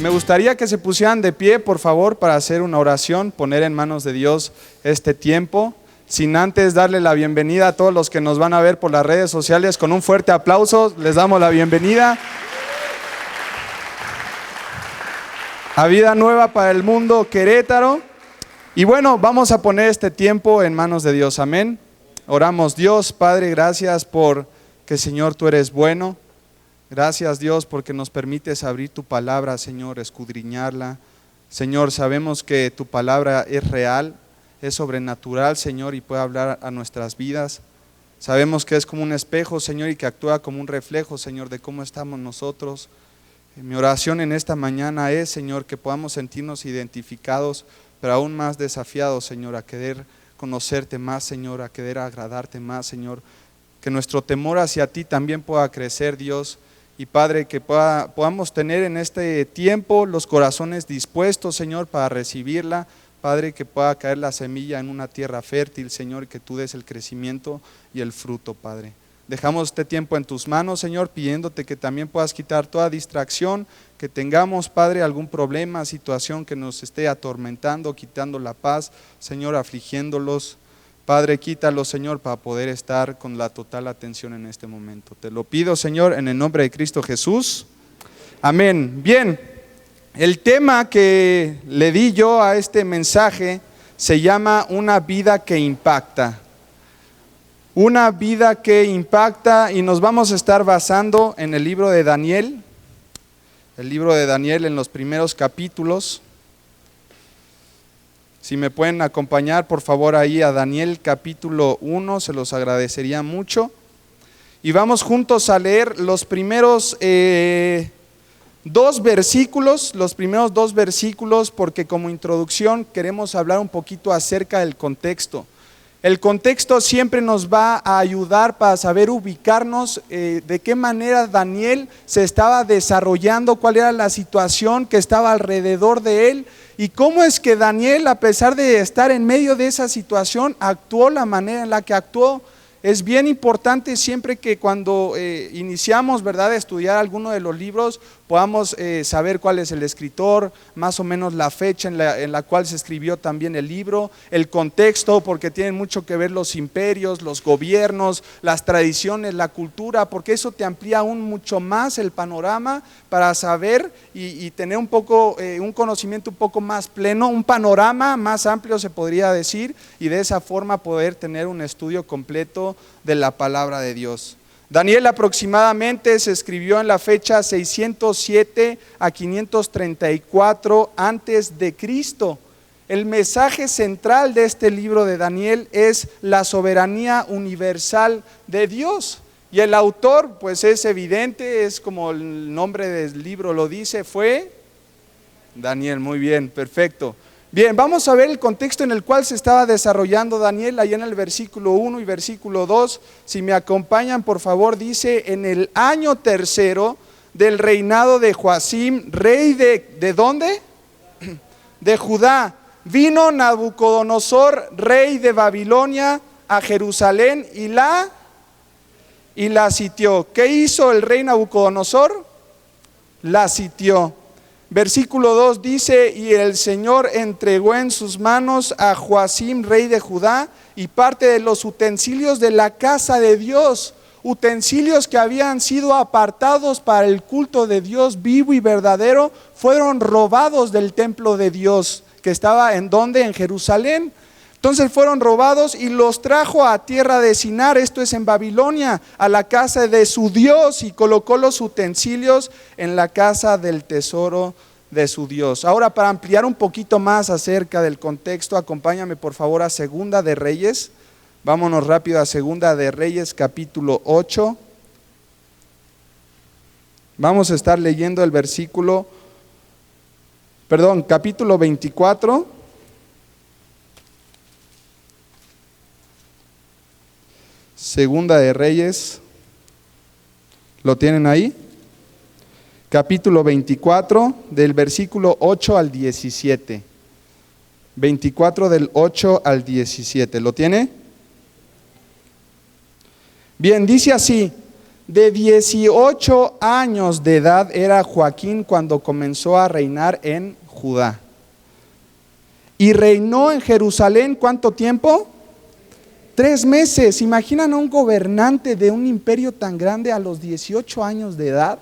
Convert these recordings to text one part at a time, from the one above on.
Me gustaría que se pusieran de pie, por favor, para hacer una oración, poner en manos de Dios este tiempo, sin antes darle la bienvenida a todos los que nos van a ver por las redes sociales. Con un fuerte aplauso les damos la bienvenida a Vida Nueva para el Mundo Querétaro. Y bueno, vamos a poner este tiempo en manos de Dios, amén. Oramos. Dios, Padre, gracias por que, Señor, tú eres bueno. Gracias, Dios, porque nos permites abrir tu palabra, Señor, escudriñarla. Señor, sabemos que tu palabra es real, es sobrenatural, Señor, y puede hablar a nuestras vidas. Sabemos que es como un espejo, Señor, y que actúa como un reflejo, Señor, de cómo estamos nosotros. Mi oración en esta mañana es, Señor, que podamos sentirnos identificados, pero aún más desafiados, Señor, a querer conocerte más, Señor, a querer agradarte más, Señor. Que nuestro temor hacia ti también pueda crecer, Dios. Y Padre, que podamos tener en este tiempo los corazones dispuestos, Señor, para recibirla. Padre, que pueda caer la semilla en una tierra fértil, Señor, y que tú des el crecimiento y el fruto, Padre. Dejamos este tiempo en tus manos, Señor, pidiéndote que también puedas quitar toda distracción, que tengamos, Padre, algún problema, situación que nos esté atormentando, quitando la paz, Señor, afligiéndolos. Padre, quítalo, Señor, para poder estar con la total atención en este momento. Te lo pido, Señor, en el nombre de Cristo Jesús. Amén. Bien, el tema que le di yo a este mensaje se llama Una vida que impacta. Una vida que impacta, y nos vamos a estar basando en el libro de Daniel. El libro de Daniel en los primeros capítulos. Si me pueden acompañar, por favor, ahí a Daniel capítulo 1, se los agradecería mucho. Y vamos juntos a leer los primeros dos versículos, porque como introducción queremos hablar un poquito acerca del contexto. El contexto siempre nos va a ayudar para saber ubicarnos de qué manera Daniel se estaba desarrollando, cuál era la situación que estaba alrededor de él y cómo es que Daniel, a pesar de estar en medio de esa situación, actuó la manera en la que actuó. Es bien importante siempre que cuando iniciamos, ¿verdad?, a estudiar alguno de los libros, podamos saber cuál es el escritor, más o menos la fecha en la cual se escribió también el libro, el contexto, porque tienen mucho que ver los imperios, los gobiernos, las tradiciones, la cultura, porque eso te amplía aún mucho más el panorama para saber y tener un poco, un conocimiento un poco más pleno, un panorama más amplio se podría decir, y de esa forma poder tener un estudio completo de la palabra de Dios. Daniel aproximadamente se escribió en la fecha 607 a 534 antes de Cristo. El mensaje central de este libro de Daniel es la soberanía universal de Dios. Y el autor, pues es evidente, es como el nombre del libro lo dice, fue Daniel. Muy bien, perfecto. Bien, vamos a ver el contexto en el cual se estaba desarrollando Daniel, ahí en el versículo 1 y versículo 2, si me acompañan por favor, dice: en el año tercero del reinado de Joacim, rey ¿de dónde? De Judá, vino Nabucodonosor, rey de Babilonia, a Jerusalén y la sitió. ¿Qué hizo el rey Nabucodonosor? La sitió. Versículo 2 dice: y el Señor entregó en sus manos a Joacim, rey de Judá, y parte de los utensilios de la casa de Dios, utensilios que habían sido apartados para el culto de Dios vivo y verdadero, fueron robados del templo de Dios, que estaba ¿en dónde? En Jerusalén. Entonces fueron robados y los trajo a tierra de Sinar, esto es en Babilonia, a la casa de su Dios, y colocó los utensilios en la casa del tesoro de su Dios. Ahora, para ampliar un poquito más acerca del contexto, acompáñame por favor a Segunda de Reyes. Vámonos rápido a Segunda de Reyes capítulo 8. Vamos a estar leyendo el capítulo 24. Segunda de Reyes, ¿lo tienen ahí? Capítulo 24, del versículo 8 al 17. 24 del 8 al 17, ¿lo tiene? Bien, dice así: De 18 años de edad era Joaquín cuando comenzó a reinar en Judá. Y reinó en Jerusalén, ¿cuánto tiempo? 3 meses. ¿Imaginan a un gobernante de un imperio tan grande a los 18 años de edad?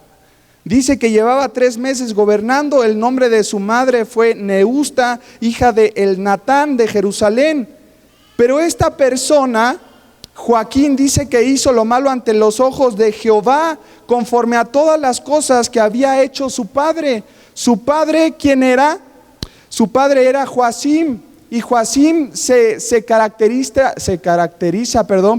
Dice que llevaba 3 meses gobernando. El nombre de su madre fue Neusta, hija de Elnatán de Jerusalén. Pero esta persona, Joaquín, dice que hizo lo malo ante los ojos de Jehová, conforme a todas las cosas que había hecho su padre. ¿Su padre quién era? Su padre era Joacim. Y Joacim se caracteriza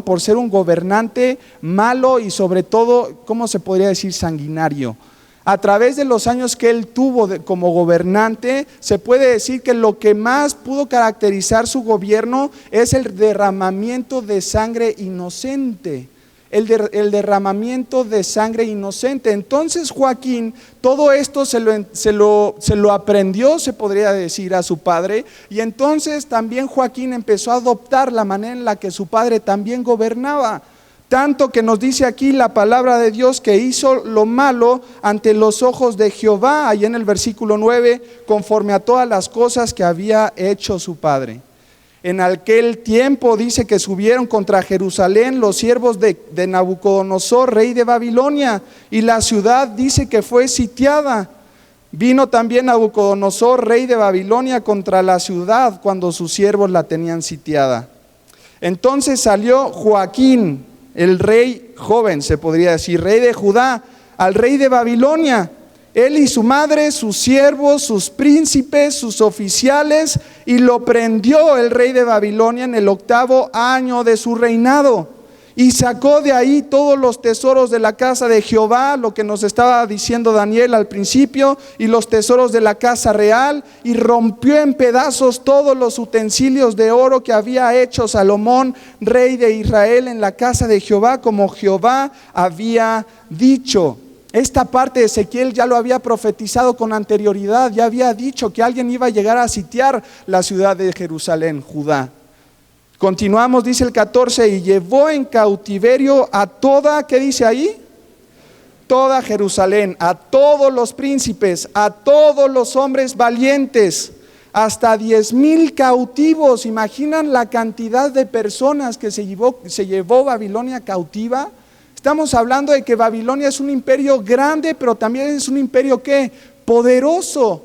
por ser un gobernante malo y sobre todo, ¿cómo se podría decir? Sanguinario. A través de los años que él tuvo como gobernante, se puede decir que lo que más pudo caracterizar su gobierno es el derramamiento de sangre inocente. El derramamiento de sangre inocente. Entonces Joaquín, todo esto se lo aprendió, se podría decir, a su padre. Y entonces también Joaquín empezó a adoptar la manera en la que su padre también gobernaba. Tanto que nos dice aquí la palabra de Dios que hizo lo malo ante los ojos de Jehová, ahí en el versículo 9, conforme a todas las cosas que había hecho su padre. En aquel tiempo dice que subieron contra Jerusalén los siervos de Nabucodonosor, rey de Babilonia, y la ciudad dice que fue sitiada. Vino también Nabucodonosor, rey de Babilonia, contra la ciudad cuando sus siervos la tenían sitiada. Entonces salió Joaquín, el rey joven, se podría decir, rey de Judá, al rey de Babilonia. Él y su madre, sus siervos, sus príncipes, sus oficiales, y lo prendió el rey de Babilonia en el 8º año de su reinado. Y sacó de ahí todos los tesoros de la casa de Jehová, lo que nos estaba diciendo Daniel al principio, y los tesoros de la casa real, y rompió en pedazos todos los utensilios de oro que había hecho Salomón, rey de Israel, en la casa de Jehová, como Jehová había dicho. Esta parte de Ezequiel ya lo había profetizado con anterioridad, ya había dicho que alguien iba a llegar a sitiar la ciudad de Jerusalén, Judá. Continuamos, dice el 14, y llevó en cautiverio a toda, ¿qué dice ahí? Toda Jerusalén, a todos los príncipes, a todos los hombres valientes, hasta 10,000 cautivos. ¿Imaginan la cantidad de personas que se llevó Babilonia cautiva? Estamos hablando de que Babilonia es un imperio grande, pero también es un imperio ¿qué? Poderoso.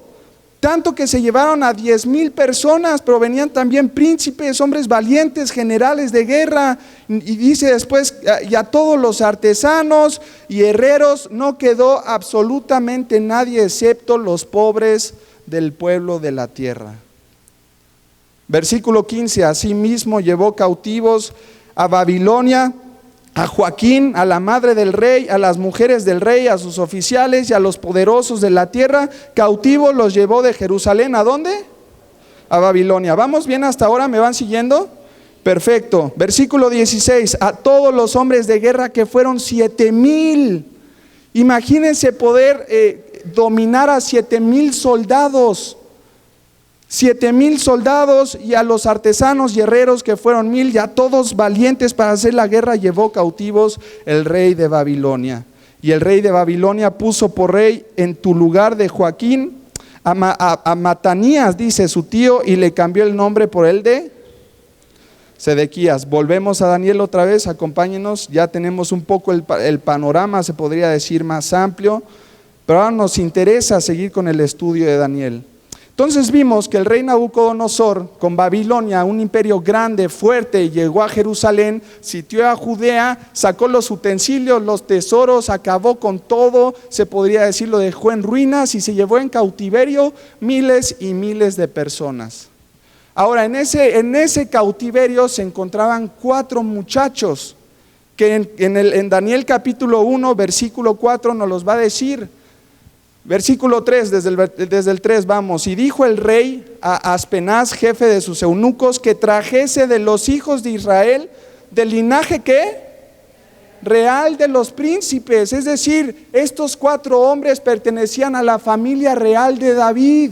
Tanto que se llevaron a 10,000 personas, pero venían también príncipes, hombres valientes, generales de guerra. Y dice después, y a todos los artesanos y herreros, no quedó absolutamente nadie excepto los pobres del pueblo de la tierra. Versículo 15, asimismo llevó cautivos a Babilonia a Joaquín, a la madre del rey, a las mujeres del rey, a sus oficiales y a los poderosos de la tierra. Cautivos los llevó de Jerusalén, ¿a dónde? A Babilonia. ¿Vamos bien hasta ahora? ¿Me van siguiendo? Perfecto. Versículo 16, a todos los hombres de guerra, que fueron 7,000. Imagínense poder dominar a 7,000 soldados. 7,000 soldados, y a los artesanos y herreros, que fueron 1,000, ya todos valientes para hacer la guerra, llevó cautivos el rey de Babilonia. Y el rey de Babilonia puso por rey en tu lugar de Joaquín a Matanías, dice su tío, y le cambió el nombre por el de Sedequías. Volvemos a Daniel otra vez, acompáñenos. Ya tenemos un poco el panorama, se podría decir, más amplio, pero ahora nos interesa seguir con el estudio de Daniel. Entonces vimos que el rey Nabucodonosor, con Babilonia, un imperio grande, fuerte, llegó a Jerusalén, sitió a Judea, sacó los utensilios, los tesoros, acabó con todo, se podría decir, lo dejó en ruinas, y se llevó en cautiverio miles y miles de personas. Ahora, en ese cautiverio se encontraban 4 muchachos, que en Daniel capítulo 1, versículo 4 nos los va a decir. Versículo 3, desde el 3 vamos. Y dijo el rey a Aspenaz, jefe de sus eunucos, que trajese de los hijos de Israel, del linaje ¿qué? Real de los príncipes. Es decir, estos 4 hombres pertenecían a la familia real de David.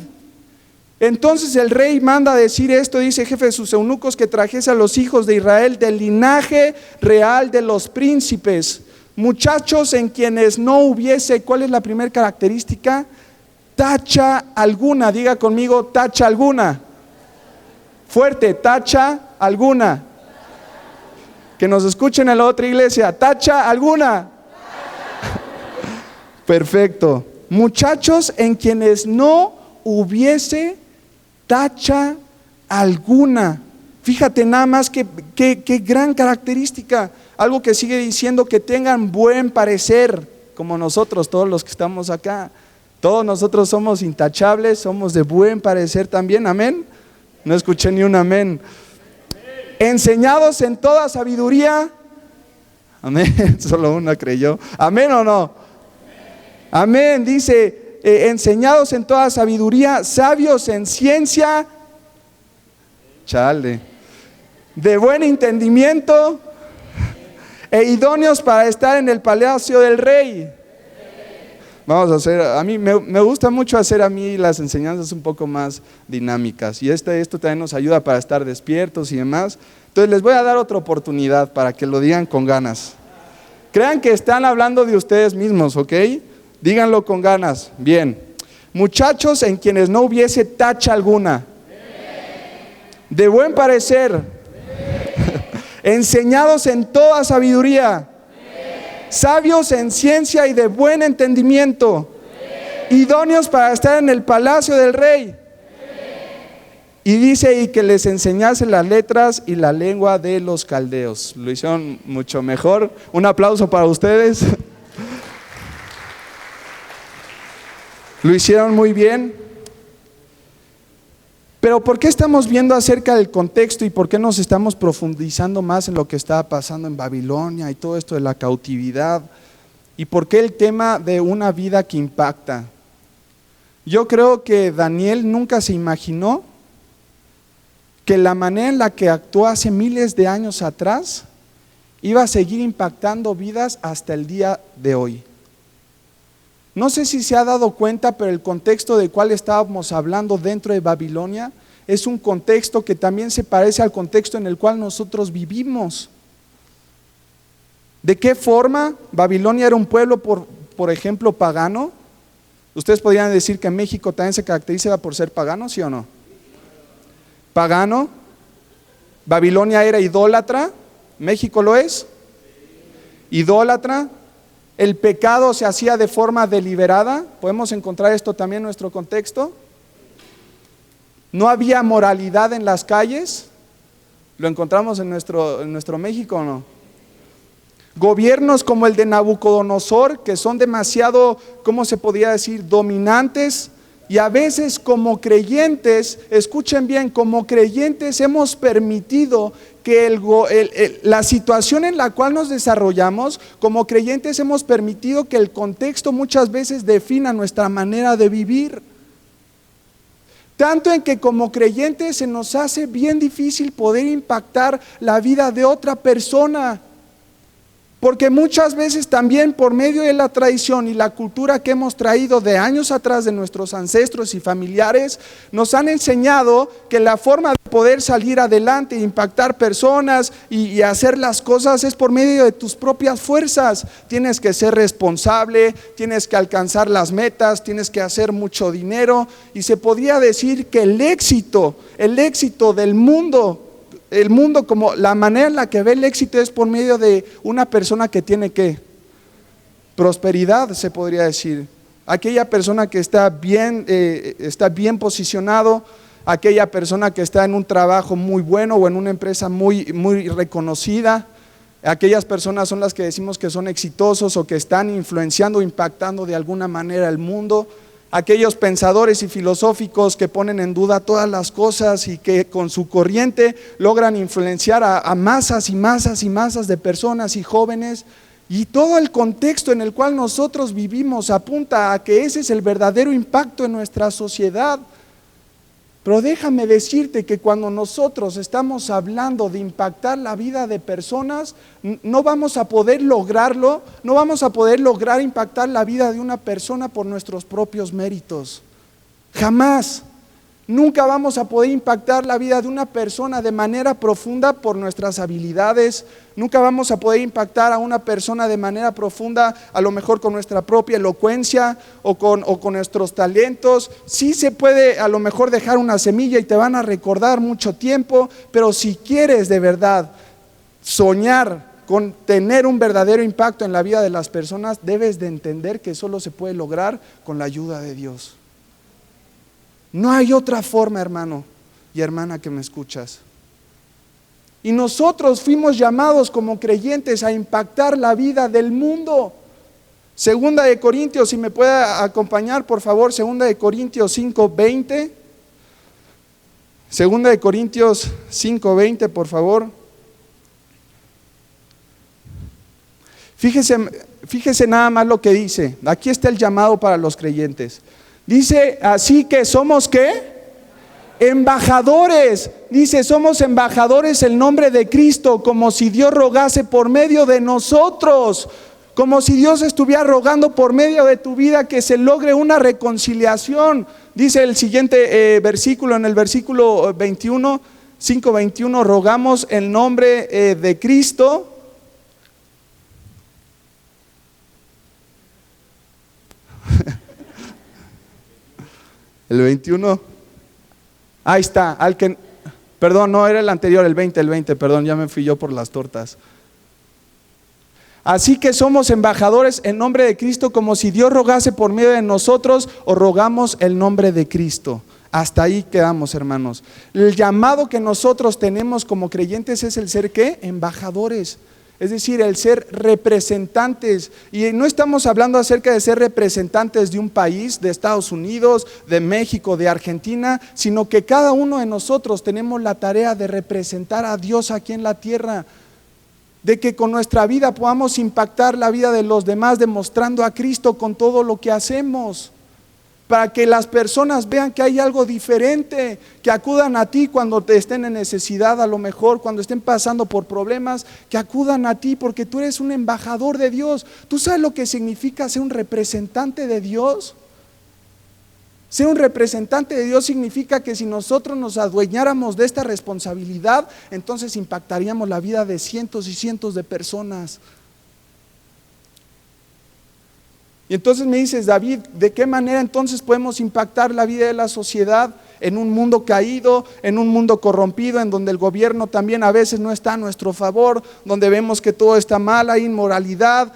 Entonces el rey manda a decir esto, dice jefe de sus eunucos, que trajese a los hijos de Israel del linaje real de los príncipes. muchachos en quienes no hubiese, ¿cuál es la primera característica? Tacha alguna, diga conmigo, tacha alguna. Fuerte, tacha alguna. Que nos escuchen en la otra iglesia, tacha alguna. Perfecto. Muchachos en quienes no hubiese tacha alguna. Fíjate nada más qué gran característica. Algo que sigue diciendo, que tengan buen parecer, como nosotros, todos los que estamos acá. Todos nosotros somos intachables, somos de buen parecer también, amén. No escuché ni un amén. Enseñados en toda sabiduría, amén. Solo una creyó, amén o no. Amén, dice, enseñados en toda sabiduría, sabios en ciencia, chale, de buen entendimiento e idóneos para estar en el palacio del rey. Vamos a hacer, a mí me gusta mucho hacer a mí las enseñanzas un poco más dinámicas, y esto también nos ayuda para estar despiertos y demás. Entonces les voy a dar otra oportunidad para que lo digan con ganas. Crean que están hablando de ustedes mismos, ¿ok? Díganlo con ganas. Bien. Muchachos en quienes no hubiese tacha alguna, de buen parecer, enseñados en toda sabiduría, sabios en ciencia y de buen entendimiento, idóneos para estar en el palacio del rey. Y dice, y que les enseñase las letras y la lengua de los caldeos. Lo hicieron mucho mejor. Un aplauso para ustedes. Lo hicieron muy bien. Pero ¿por qué estamos viendo acerca del contexto y por qué nos estamos profundizando más en lo que estaba pasando en Babilonia y todo esto de la cautividad? ¿Y por qué el tema de una vida que impacta? Yo creo que Daniel nunca se imaginó que la manera en la que actuó hace miles de años atrás iba a seguir impactando vidas hasta el día de hoy. No sé si se ha dado cuenta, pero el contexto del cual estábamos hablando dentro de Babilonia es un contexto que también se parece al contexto en el cual nosotros vivimos. ¿De qué forma? Babilonia era un pueblo, por ejemplo, pagano. Ustedes podrían decir que México también se caracteriza por ser pagano, ¿sí o no? Pagano. Babilonia era idólatra. ¿México lo es? Idólatra. El pecado se hacía de forma deliberada. ¿Podemos encontrar esto también en nuestro contexto? No había moralidad en las calles. ¿Lo encontramos en nuestro México o no? Gobiernos como el de Nabucodonosor, que son demasiado, ¿cómo se podría decir?, dominantes. Y a veces como creyentes, escuchen bien, como creyentes hemos permitido que la situación en la cual nos desarrollamos, como creyentes hemos permitido que el contexto muchas veces defina nuestra manera de vivir. Tanto en que como creyentes se nos hace bien difícil poder impactar la vida de otra persona. Porque muchas veces también por medio de la tradición y la cultura que hemos traído de años atrás de nuestros ancestros y familiares, nos han enseñado que la forma de poder salir adelante, impactar personas y hacer las cosas es por medio de tus propias fuerzas. Tienes que ser responsable, tienes que alcanzar las metas, tienes que hacer mucho dinero, y se podría decir que el éxito del mundo, el mundo, como la manera en la que ve el éxito es por medio de una persona que tiene ¿qué? Prosperidad, se podría decir. Aquella persona que está bien posicionado, aquella persona que está en un trabajo muy bueno o en una empresa muy reconocida. Aquellas personas son las que decimos que son exitosos o que están influenciando, impactando de alguna manera el mundo. Aquellos pensadores y filosóficos que ponen en duda todas las cosas y que con su corriente logran influenciar a masas y masas y masas de personas y jóvenes. Y todo el contexto en el cual nosotros vivimos apunta a que ese es el verdadero impacto en nuestra sociedad. Pero déjame decirte que cuando nosotros estamos hablando de impactar la vida de personas, no vamos a poder lograrlo, no vamos a poder lograr impactar la vida de una persona por nuestros propios méritos. Jamás. Nunca vamos a poder impactar la vida de una persona de manera profunda por nuestras habilidades. Nunca vamos a poder impactar a una persona de manera profunda, a lo mejor con nuestra propia elocuencia o con nuestros talentos. Sí se puede a lo mejor dejar una semilla y te van a recordar mucho tiempo, pero si quieres de verdad soñar con tener un verdadero impacto en la vida de las personas, debes de entender que solo se puede lograr con la ayuda de Dios. No hay otra forma, hermano y hermana que me escuchas. Y nosotros fuimos llamados como creyentes a impactar la vida del mundo. Segunda de Corintios, si me puede acompañar por favor, Segunda de Corintios 5:20. Segunda de Corintios 5:20, por favor. Fíjese nada más lo que dice. Aquí está el llamado para los creyentes. Dice, así que somos ¿qué? Embajadores. Dice, somos embajadores en nombre de Cristo, como si Dios rogase por medio de nosotros. Como si Dios estuviera rogando por medio de tu vida que se logre una reconciliación. Dice el siguiente versículo, en el versículo 21, 5:21, rogamos en nombre de Cristo. El 21, ahí está, perdón, no era el anterior, el 20, perdón, ya me fui yo por las tortas. Así que somos embajadores en nombre de Cristo, como si Dios rogase por medio de nosotros, o rogamos el nombre de Cristo. Hasta ahí quedamos, hermanos. El llamado que nosotros tenemos como creyentes es el ser ¿qué? Embajadores. Es decir, el ser representantes. Y no estamos hablando acerca de ser representantes de un país, de Estados Unidos, de México, de Argentina, sino que cada uno de nosotros tenemos la tarea de representar a Dios aquí en la tierra, de que con nuestra vida podamos impactar la vida de los demás, demostrando a Cristo con todo lo que hacemos, para que las personas vean que hay algo diferente, que acudan a ti cuando te estén en necesidad, a lo mejor cuando estén pasando por problemas, que acudan a ti porque tú eres un embajador de Dios. ¿Tú sabes lo que significa ser un representante de Dios? Ser un representante de Dios significa que si nosotros nos adueñáramos de esta responsabilidad, entonces impactaríamos la vida de cientos y cientos de personas. Y entonces me dices, David, ¿de qué manera entonces podemos impactar la vida de la sociedad en un mundo caído, en un mundo corrompido, en donde el gobierno también a veces no está a nuestro favor, donde vemos que todo está mal, hay inmoralidad?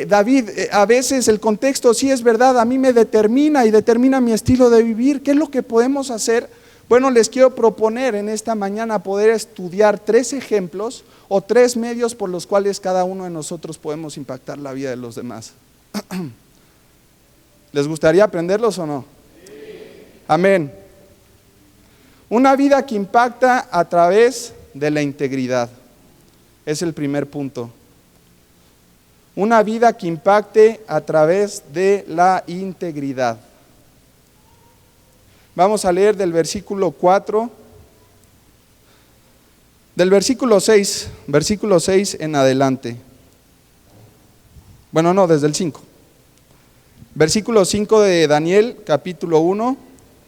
David, a veces el contexto sí es verdad, a mí me determina y determina mi estilo de vivir. ¿Qué es lo que podemos hacer? Bueno, les quiero proponer en esta mañana poder estudiar 3 ejemplos o 3 medios por los cuales cada uno de nosotros podemos impactar la vida de los demás. ¿Les gustaría aprenderlos o no? Sí. Amén. Una vida que impacta a través de la integridad. Es el primer punto. Una vida que impacte a través de la integridad. Vamos a leer del versículo 4, del versículo 6 en adelante. Bueno, no, desde el 5. Versículo 5 de Daniel, capítulo 1,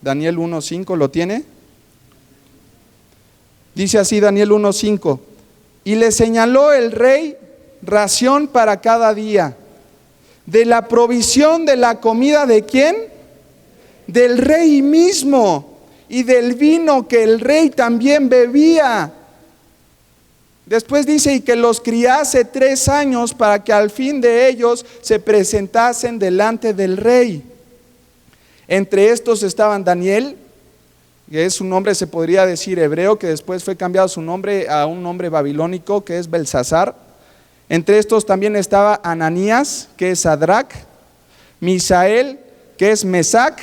Daniel 1:5, ¿lo tiene? Dice así Daniel 1:5, y le señaló el rey ración para cada día, de la provisión de la comida ¿de quién? Del rey mismo, y del vino que el rey también bebía. Después dice, y que los criase 3 años para que al fin de ellos se presentasen delante del rey. Entre estos estaban Daniel, que es un nombre, se podría decir hebreo, que después fue cambiado su nombre a un nombre babilónico, que es Belsasar. Entre estos también estaba Ananías, que es Sadrac, Misael, que es Mesac,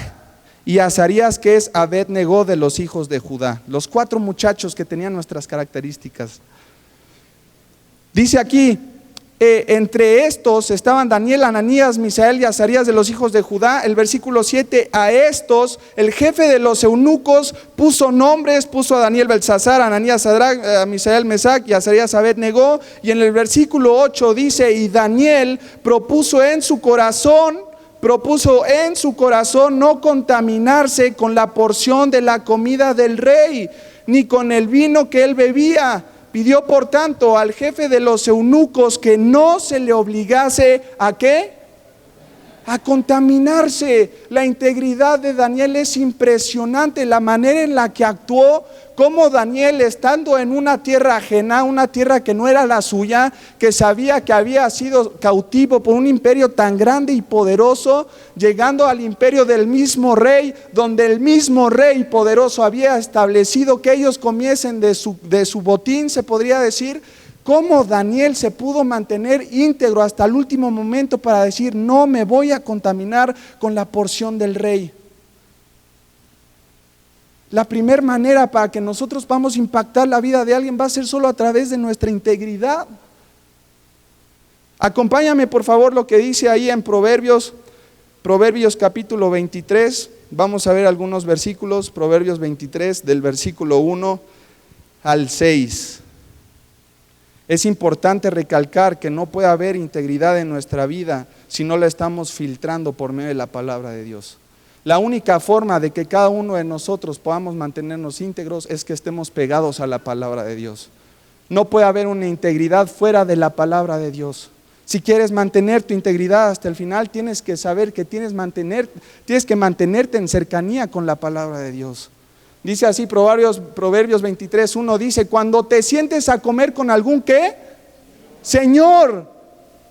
y Azarías, que es Abed-Negó de los hijos de Judá. Los 4 muchachos que tenían nuestras características. Dice aquí, entre estos estaban Daniel, Ananías, Misael y Azarías de los hijos de Judá. El versículo 7, a estos el jefe de los eunucos puso nombres, puso a Daniel Belsasar, a Ananías Sadrac, a Misael Mesac y a Azarías Abed-Negó. Y en el versículo 8 dice, y Daniel propuso en su corazón propuso en su corazón no contaminarse con la porción de la comida del rey, ni con el vino que él bebía. Pidió por tanto al jefe de los eunucos que no se le obligase ¿a qué? A contaminarse. La integridad de Daniel es impresionante, la manera en la que actuó, como Daniel, estando en una tierra ajena, una tierra que no era la suya, que sabía que había sido cautivo por un imperio tan grande y poderoso, llegando al imperio del mismo rey, donde el mismo rey poderoso había establecido que ellos comiesen de su botín, se podría decir. Cómo Daniel se pudo mantener íntegro hasta el último momento para decir: no me voy a contaminar con la porción del rey. La primera manera para que nosotros podamos impactar la vida de alguien va a ser solo a través de nuestra integridad. Acompáñame por favor lo que dice ahí en Proverbios capítulo 23. Vamos a ver algunos versículos. Proverbios 23 del versículo 1 al 6. Es importante recalcar que no puede haber integridad en nuestra vida si no la estamos filtrando por medio de la palabra de Dios. La única forma de que cada uno de nosotros podamos mantenernos íntegros es que estemos pegados a la palabra de Dios. No puede haber una integridad fuera de la palabra de Dios. Si quieres mantener tu integridad hasta el final, tienes que saber que tienes que mantenerte en cercanía con la palabra de Dios. Dice así Proverbios 23:1, dice: cuando te sientes a comer con algún ¿qué? Señor.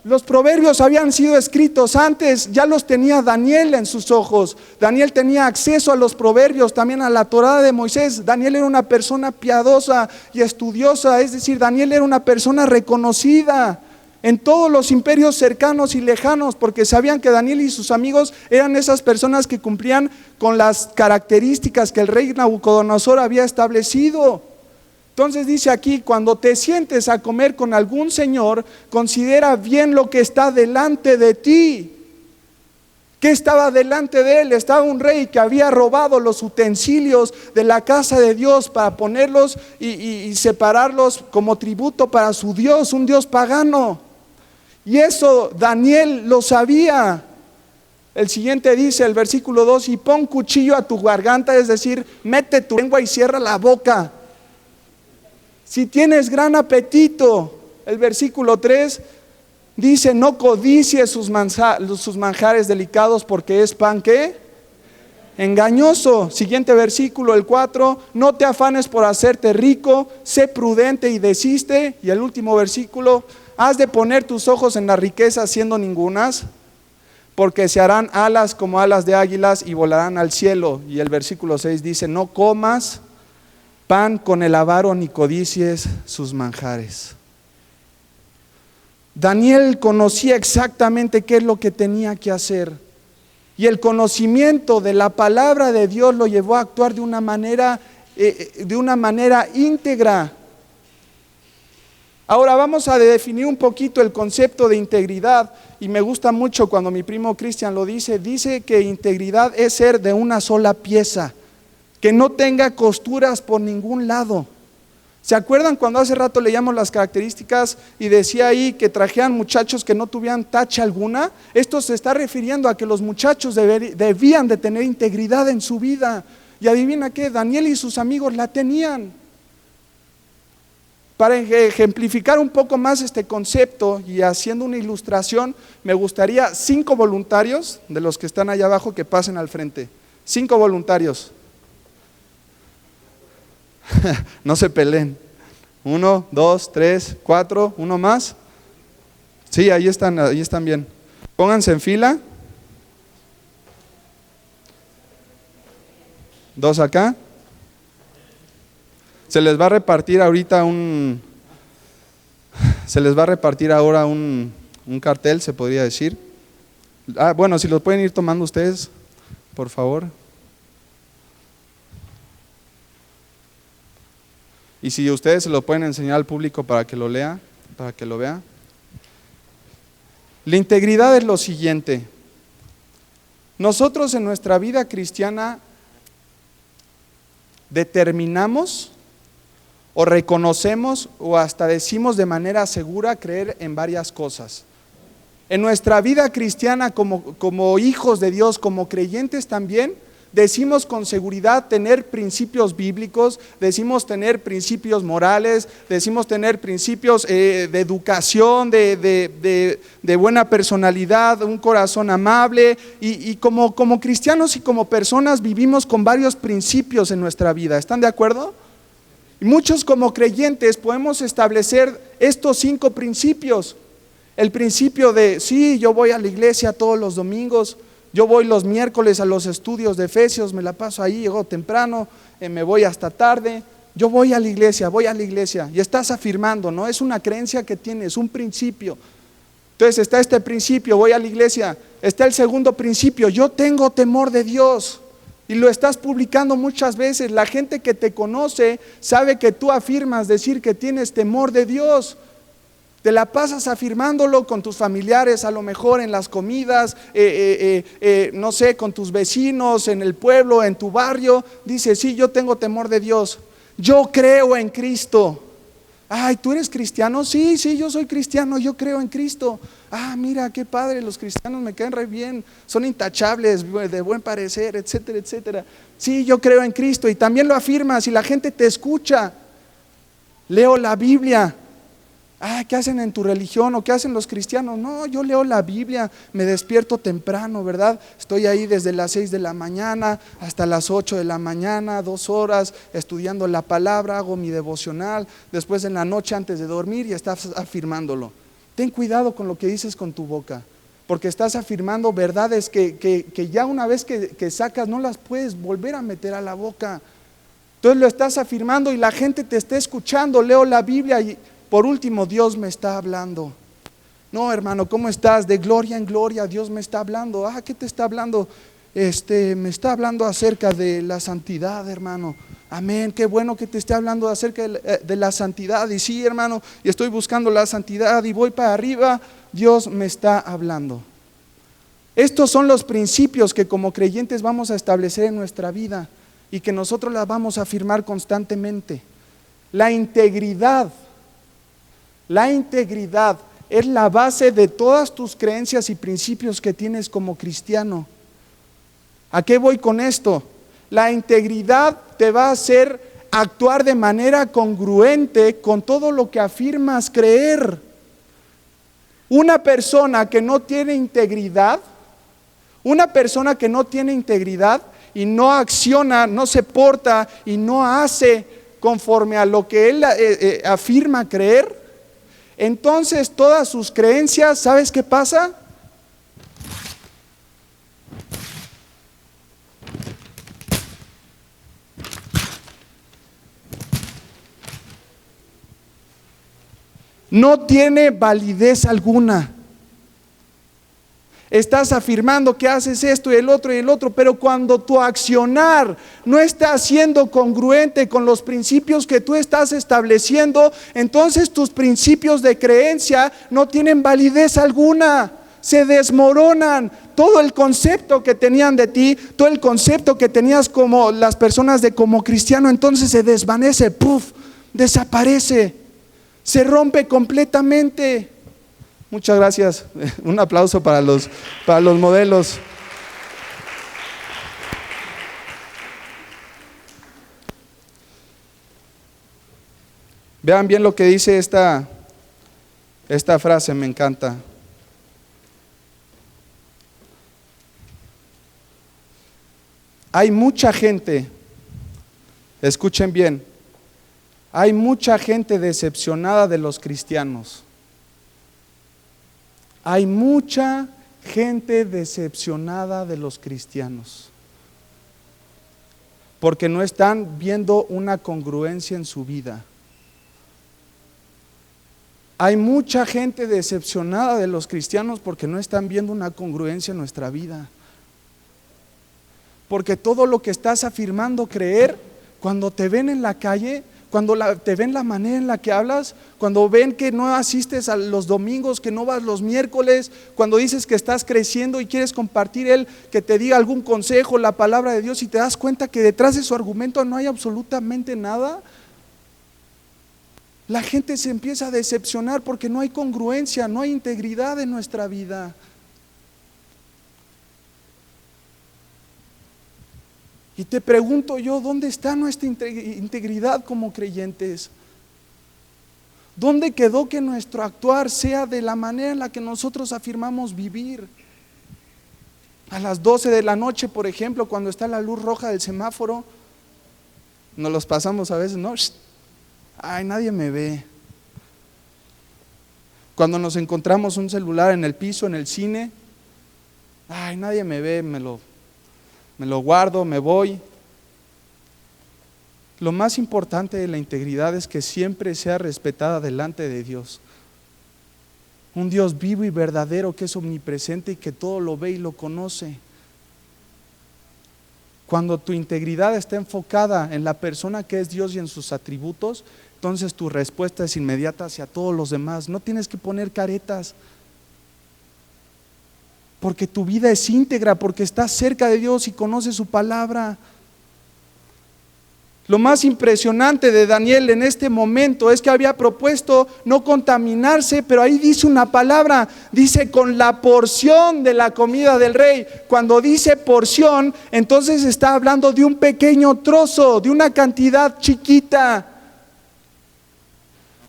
Los proverbios habían sido escritos antes, ya los tenía Daniel en sus ojos. Daniel tenía acceso a los proverbios, también a la Torá de Moisés. Daniel era una persona piadosa y estudiosa, es decir, Daniel era una persona reconocida en todos los imperios cercanos y lejanos, porque sabían que Daniel y sus amigos eran esas personas que cumplían con las características que el rey Nabucodonosor había establecido. Entonces dice aquí: cuando te sientes a comer con algún señor, considera bien lo que está delante de ti. ¿Qué estaba delante de él? Estaba un rey que había robado los utensilios de la casa de Dios para ponerlos y separarlos como tributo para su Dios, un Dios pagano. Y eso Daniel lo sabía. El siguiente dice, el versículo 2: y pon cuchillo a tu garganta, es decir, mete tu lengua y cierra la boca. Si tienes gran apetito. El versículo 3 dice: no codicies sus manjares delicados, porque es pan ¿qué? Engañoso. Siguiente versículo, el 4: no te afanes por hacerte rico, sé prudente y desiste. Y el último versículo: has de poner tus ojos en las riquezas, siendo ningunas, porque se harán alas como alas de águilas y volarán al cielo. Y el versículo 6 dice: no comas pan con el avaro, ni codicies sus manjares. Daniel conocía exactamente qué es lo que tenía que hacer, y el conocimiento de la palabra de Dios lo llevó a actuar de una manera íntegra. Ahora vamos a definir un poquito el concepto de integridad, y me gusta mucho cuando mi primo Cristian lo dice que integridad es ser de una sola pieza, que no tenga costuras por ningún lado. ¿Se acuerdan cuando hace rato leíamos las características y decía ahí que trajeran muchachos que no tuvieran tacha alguna? Esto se está refiriendo a que los muchachos debían de tener integridad en su vida. Y adivina qué, Daniel y sus amigos la tenían. Para ejemplificar un poco más este concepto y haciendo una ilustración, me gustaría 5 voluntarios de los que están allá abajo que pasen al frente. 5 voluntarios. No se peleen. 1, 2, 3, 4, uno más. Sí, ahí están bien. Pónganse en fila. 2 acá. Se les va a repartir ahorita un cartel, se podría decir. Bueno, si los pueden ir tomando ustedes, por favor. Y si ustedes se lo pueden enseñar al público para que lo lea, para que lo vea. La integridad es lo siguiente: nosotros en nuestra vida cristiana determinamos o reconocemos o hasta decimos de manera segura creer en varias cosas. En nuestra vida cristiana como hijos de Dios, como creyentes también, decimos con seguridad tener principios bíblicos, decimos tener principios morales, decimos tener principios de educación, de buena personalidad, un corazón amable, y como cristianos y como personas vivimos con varios principios en nuestra vida. ¿Están de acuerdo? Y muchos como creyentes podemos establecer estos 5 principios. El principio de, sí, yo voy a la iglesia todos los domingos, yo voy los miércoles a los estudios de Efesios, me la paso ahí, llego temprano, me voy hasta tarde, yo voy a la iglesia, y estás afirmando, no es una creencia que tienes, un principio. Entonces está este principio, voy a la iglesia, está el segundo principio, yo tengo temor de Dios, y lo estás publicando muchas veces. La gente que te conoce sabe que tú afirmas decir que tienes temor de Dios. Te la pasas afirmándolo con tus familiares, a lo mejor en las comidas, no sé, con tus vecinos, en el pueblo, en tu barrio. Dices, sí, yo tengo temor de Dios, yo creo en Cristo. Ay, ¿tú eres cristiano? Sí, yo soy cristiano, yo creo en Cristo. Ah, mira, qué padre, los cristianos me caen re bien, son intachables, de buen parecer, etcétera, etcétera. Sí, yo creo en Cristo, y también lo afirmas y la gente te escucha. Leo la Biblia. ¿Qué hacen en tu religión o qué hacen los cristianos? No, yo leo la Biblia, me despierto temprano, ¿verdad? Estoy ahí desde las 6 de la mañana hasta las 8 de la mañana, 2 horas estudiando la palabra, hago mi devocional, después en la noche antes de dormir y estás afirmándolo. Ten cuidado con lo que dices con tu boca, porque estás afirmando verdades que ya una vez que sacas no las puedes volver a meter a la boca. Entonces lo estás afirmando y la gente te está escuchando. Leo la Biblia y por último, Dios me está hablando. No, hermano, ¿cómo estás? De gloria en gloria, Dios me está hablando. ¿Qué te está hablando? Me está hablando acerca de la santidad, hermano. Amén, qué bueno que te esté hablando acerca de la santidad. Y sí, hermano, y estoy buscando la santidad y voy para arriba. Dios me está hablando. Estos son los principios que como creyentes vamos a establecer en nuestra vida y que nosotros las vamos a afirmar constantemente. La integridad es la base de todas tus creencias y principios que tienes como cristiano. ¿A qué voy con esto? La integridad te va a hacer actuar de manera congruente con todo lo que afirmas creer. Una persona que no tiene integridad y no acciona, no se porta y no hace conforme a lo que él afirma creer, entonces todas sus creencias, ¿sabes qué pasa? No tiene validez alguna. Estás afirmando que haces esto y el otro, pero cuando tu accionar no está siendo congruente con los principios que tú estás estableciendo, entonces tus principios de creencia no tienen validez alguna, se desmoronan. Todo el concepto que tenían de ti, todo el concepto que tenías como las personas como cristiano, entonces se desvanece, desaparece, se rompe completamente. Muchas gracias. Un aplauso para los modelos. Vean bien lo que dice esta frase, me encanta. Hay mucha gente, escuchen bien, hay mucha gente decepcionada de los cristianos. Hay mucha gente decepcionada de los cristianos porque no están viendo una congruencia en su vida. Hay mucha gente decepcionada de los cristianos porque no están viendo una congruencia en nuestra vida. Porque todo lo que estás afirmando creer, cuando te ven en la calle, cuando te ven la manera en la que hablas, cuando ven que no asistes a los domingos, que no vas los miércoles, cuando dices que estás creciendo y quieres compartir que te diga algún consejo, la palabra de Dios, y te das cuenta que detrás de su argumento no hay absolutamente nada. La gente se empieza a decepcionar porque no hay congruencia, no hay integridad en nuestra vida. Y te pregunto yo, ¿dónde está nuestra integridad como creyentes? ¿Dónde quedó que nuestro actuar sea de la manera en la que nosotros afirmamos vivir? A las 12 de la noche, por ejemplo, cuando está la luz roja del semáforo, nos los pasamos a veces, ¿no? Ay, nadie me ve. Cuando nos encontramos un celular en el piso, en el cine, ay, nadie me ve, me lo guardo, me voy. Lo más importante de la integridad es que siempre sea respetada delante de Dios. Un Dios vivo y verdadero que es omnipresente y que todo lo ve y lo conoce. Cuando tu integridad está enfocada en la persona que es Dios y en sus atributos, entonces tu respuesta es inmediata hacia todos los demás. No tienes que poner caretas, porque tu vida es íntegra, porque estás cerca de Dios y conoces su palabra. Lo más impresionante de Daniel en este momento es que había propuesto no contaminarse, pero ahí dice una palabra, dice con la porción de la comida del rey. Cuando dice porción, entonces está hablando de un pequeño trozo, de una cantidad chiquita.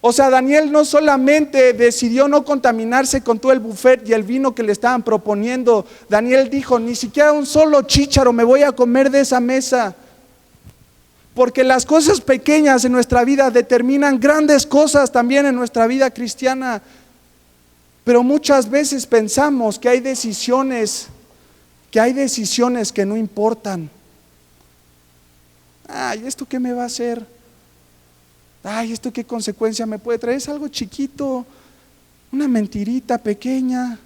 O sea, Daniel no solamente decidió no contaminarse con todo el buffet y el vino que le estaban proponiendo. Daniel dijo, ni siquiera un solo chícharo me voy a comer de esa mesa. Porque las cosas pequeñas en nuestra vida determinan grandes cosas también en nuestra vida cristiana. Pero muchas veces pensamos que hay decisiones que no importan. Ay, ¿esto qué me va a hacer? Ay, ¿esto qué consecuencia me puede traer? Es algo chiquito, una mentirita pequeña.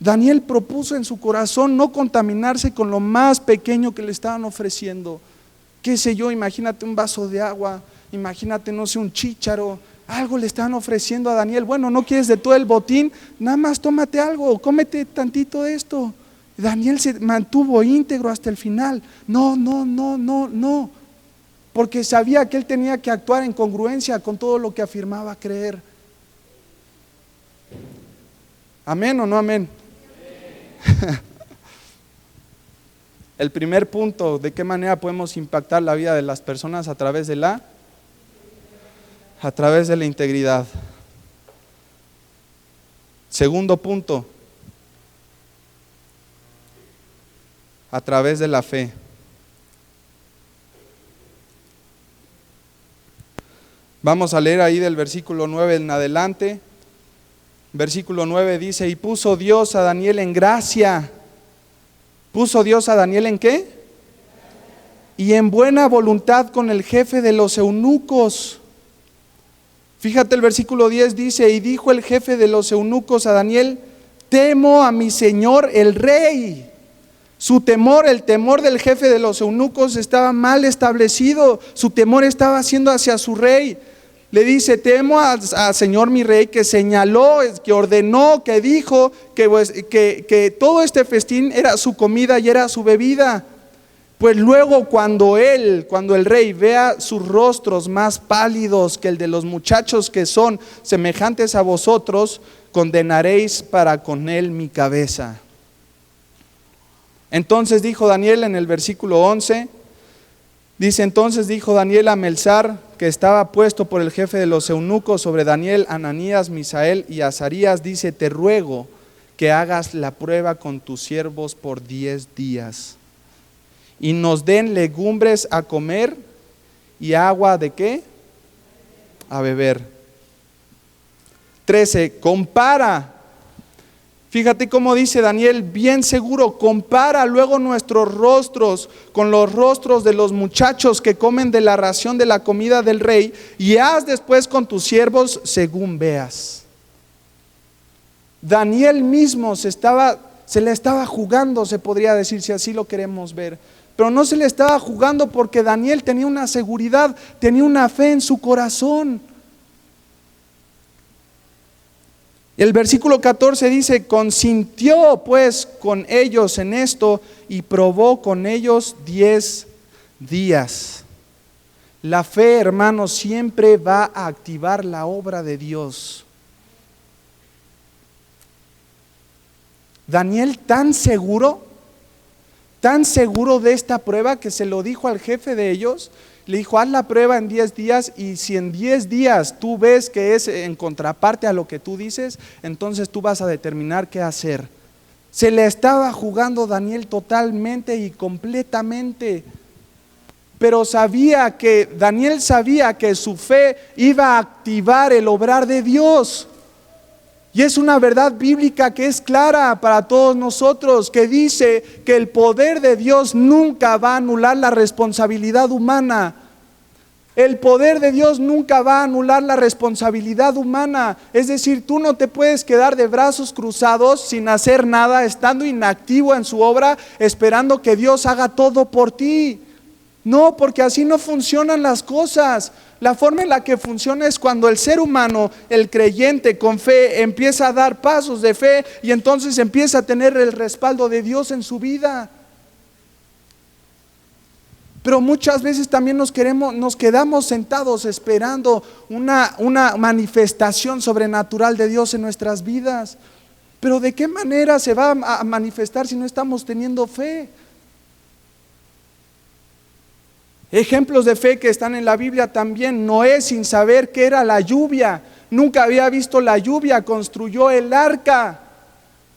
Daniel propuso en su corazón no contaminarse con lo más pequeño que le estaban ofreciendo. Qué sé yo, imagínate un vaso de agua, imagínate, no sé, un chícharo, algo le estaban ofreciendo a Daniel. Bueno, no quieres de todo el botín, nada más tómate algo, cómete tantito de esto. Daniel se mantuvo íntegro hasta el final. No, porque sabía que él tenía que actuar en congruencia con todo lo que afirmaba creer. ¿Amén o no amén? El primer punto, ¿de qué manera podemos impactar la vida de las personas? A través de la integridad. Segundo punto, a través de la fe. Vamos a leer ahí del versículo 9 en adelante. Versículo 9 dice, y puso Dios a Daniel en gracia. ¿Puso Dios a Daniel en qué? Y en buena voluntad con el jefe de los eunucos. Fíjate el versículo 10 dice, y dijo el jefe de los eunucos a Daniel, temo a mi señor el rey. Su temor, el temor del jefe de los eunucos estaba mal establecido. Su temor estaba siendo hacia su rey. Le dice, temo al Señor mi rey, que señaló, que ordenó, que dijo que todo este festín era su comida y era su bebida. Pues luego cuando el rey vea sus rostros más pálidos que el de los muchachos que son semejantes a vosotros, condenaréis para con él mi cabeza. Entonces dijo Daniel en el versículo 11, dice, entonces dijo Daniel a Melzar, que estaba puesto por el jefe de los eunucos sobre Daniel, Ananías, Misael y Azarías, dice, te ruego que hagas la prueba con tus siervos por 10 días y nos den legumbres a comer y agua ¿de qué? A beber. 13, compara. Fíjate cómo dice Daniel, bien seguro, compara luego nuestros rostros con los rostros de los muchachos que comen de la ración de la comida del rey y haz después con tus siervos según veas. Daniel mismo se le estaba jugando, se podría decir, si así lo queremos ver. Pero no se le estaba jugando porque Daniel tenía una seguridad, tenía una fe en su corazón. El versículo 14 dice, consintió pues con ellos en esto y probó con ellos 10 días. La fe, hermanos, siempre va a activar la obra de Dios. Daniel tan seguro de esta prueba que se lo dijo al jefe de ellos, le dijo: haz la prueba en 10 días y si en 10 días tú ves que es en contraparte a lo que tú dices, entonces tú vas a determinar qué hacer. Se le estaba jugando Daniel totalmente y completamente, pero Daniel sabía que su fe iba a activar el obrar de Dios. Y es una verdad bíblica que es clara para todos nosotros, que dice que el poder de Dios nunca va a anular la responsabilidad humana. El poder de Dios nunca va a anular la responsabilidad humana. Es decir, tú no te puedes quedar de brazos cruzados sin hacer nada, estando inactivo en su obra, esperando que Dios haga todo por ti. No, porque así no funcionan las cosas. La forma en la que funciona es cuando el ser humano, el creyente con fe, empieza a dar pasos de fe y entonces empieza a tener el respaldo de Dios en su vida. Pero muchas veces también nos quedamos sentados esperando una manifestación sobrenatural de Dios en nuestras vidas. Pero ¿de qué manera se va a manifestar si no estamos teniendo fe? Ejemplos de fe que están en la Biblia también. Noé, sin saber qué era la lluvia, nunca había visto la lluvia, construyó el arca.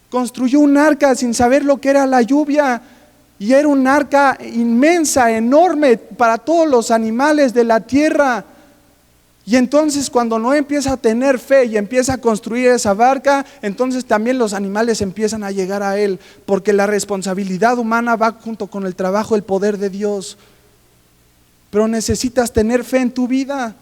Construyó un arca sin saber lo que era la lluvia. Y era un arca inmensa, enorme para todos los animales de la tierra. Y entonces cuando Noé empieza a tener fe y empieza a construir esa barca, entonces también los animales empiezan a llegar a él, porque la responsabilidad humana va junto con el trabajo, el poder de Dios. Pero necesitas tener fe en tu vida.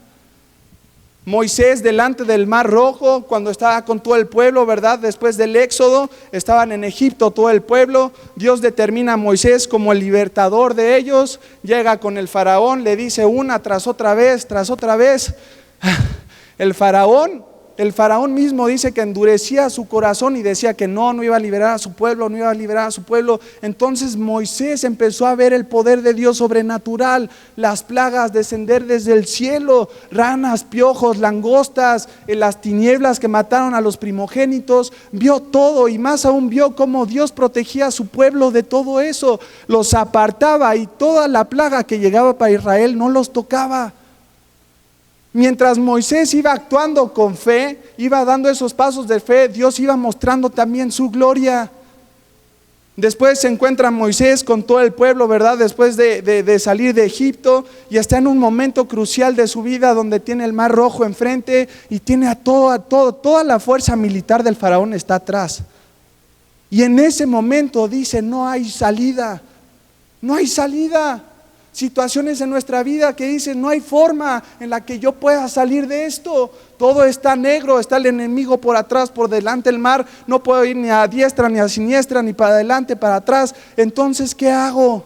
Moisés delante del Mar Rojo, cuando estaba con todo el pueblo, ¿verdad? Después del Éxodo, estaban en Egipto todo el pueblo. Dios determina a Moisés como el libertador de ellos. Llega con el faraón, le dice una tras otra vez. El faraón mismo dice que endurecía su corazón y decía que no iba a liberar a su pueblo, no iba a liberar a su pueblo. Entonces Moisés empezó a ver el poder de Dios sobrenatural, las plagas descender desde el cielo, ranas, piojos, langostas, las tinieblas que mataron a los primogénitos. Vio todo y más aún vio cómo Dios protegía a su pueblo de todo eso, los apartaba y toda la plaga que llegaba para Israel no los tocaba. Mientras Moisés iba actuando con fe, iba dando esos pasos de fe, Dios iba mostrando también su gloria. Después se encuentra Moisés con todo el pueblo, ¿verdad? Después de salir de Egipto, y está en un momento crucial de su vida donde tiene el Mar Rojo enfrente y tiene a toda la fuerza militar del faraón está atrás. Y en ese momento dice: no hay salida. Situaciones en nuestra vida que dicen: no hay forma en la que yo pueda salir de esto. Todo está negro, está el enemigo por atrás, por delante el mar. No puedo ir ni a diestra ni a siniestra, ni para adelante, para atrás. Entonces, ¿qué hago?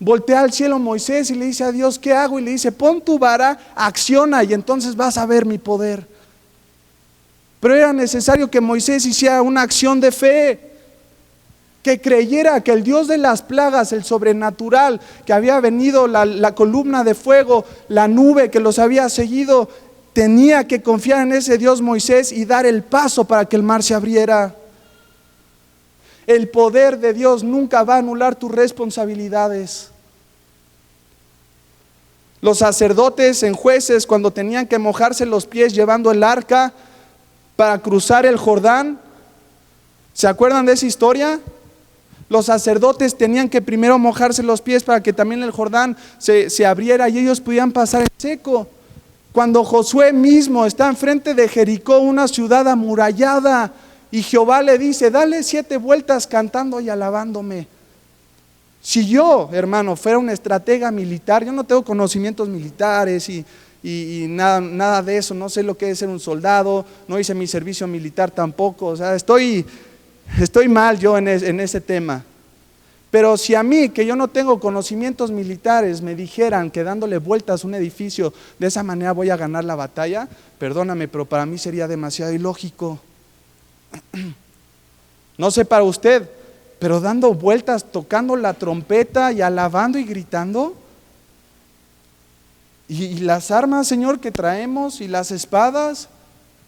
Voltea al cielo Moisés y le dice a Dios: ¿qué hago? Y le dice: pon tu vara, acciona y entonces vas a ver mi poder. Pero era necesario que Moisés hiciera una acción de fe, que creyera que el Dios de las plagas, el sobrenatural, que había venido la columna de fuego, la nube que los había seguido, tenía que confiar en ese Dios Moisés y dar el paso para que el mar se abriera. El poder de Dios nunca va a anular tus responsabilidades. Los sacerdotes en Jueces, cuando tenían que mojarse los pies llevando el arca para cruzar el Jordán, ¿se acuerdan de esa historia? Los sacerdotes tenían que primero mojarse los pies para que también el Jordán se abriera y ellos pudieran pasar en seco. Cuando Josué mismo está enfrente de Jericó, una ciudad amurallada, y Jehová le dice: dale 7 vueltas cantando y alabándome. Si yo, hermano, fuera un estratega militar, yo no tengo conocimientos militares y nada de eso, no sé lo que es ser un soldado, no hice mi servicio militar tampoco, o sea, estoy mal yo en ese tema. Pero si a mí, que yo no tengo conocimientos militares, me dijeran que dándole vueltas a un edificio de esa manera voy a ganar la batalla, perdóname, pero para mí sería demasiado ilógico. No sé para usted, pero dando vueltas, tocando la trompeta y alabando y gritando, Y las armas, Señor, que traemos y las espadas,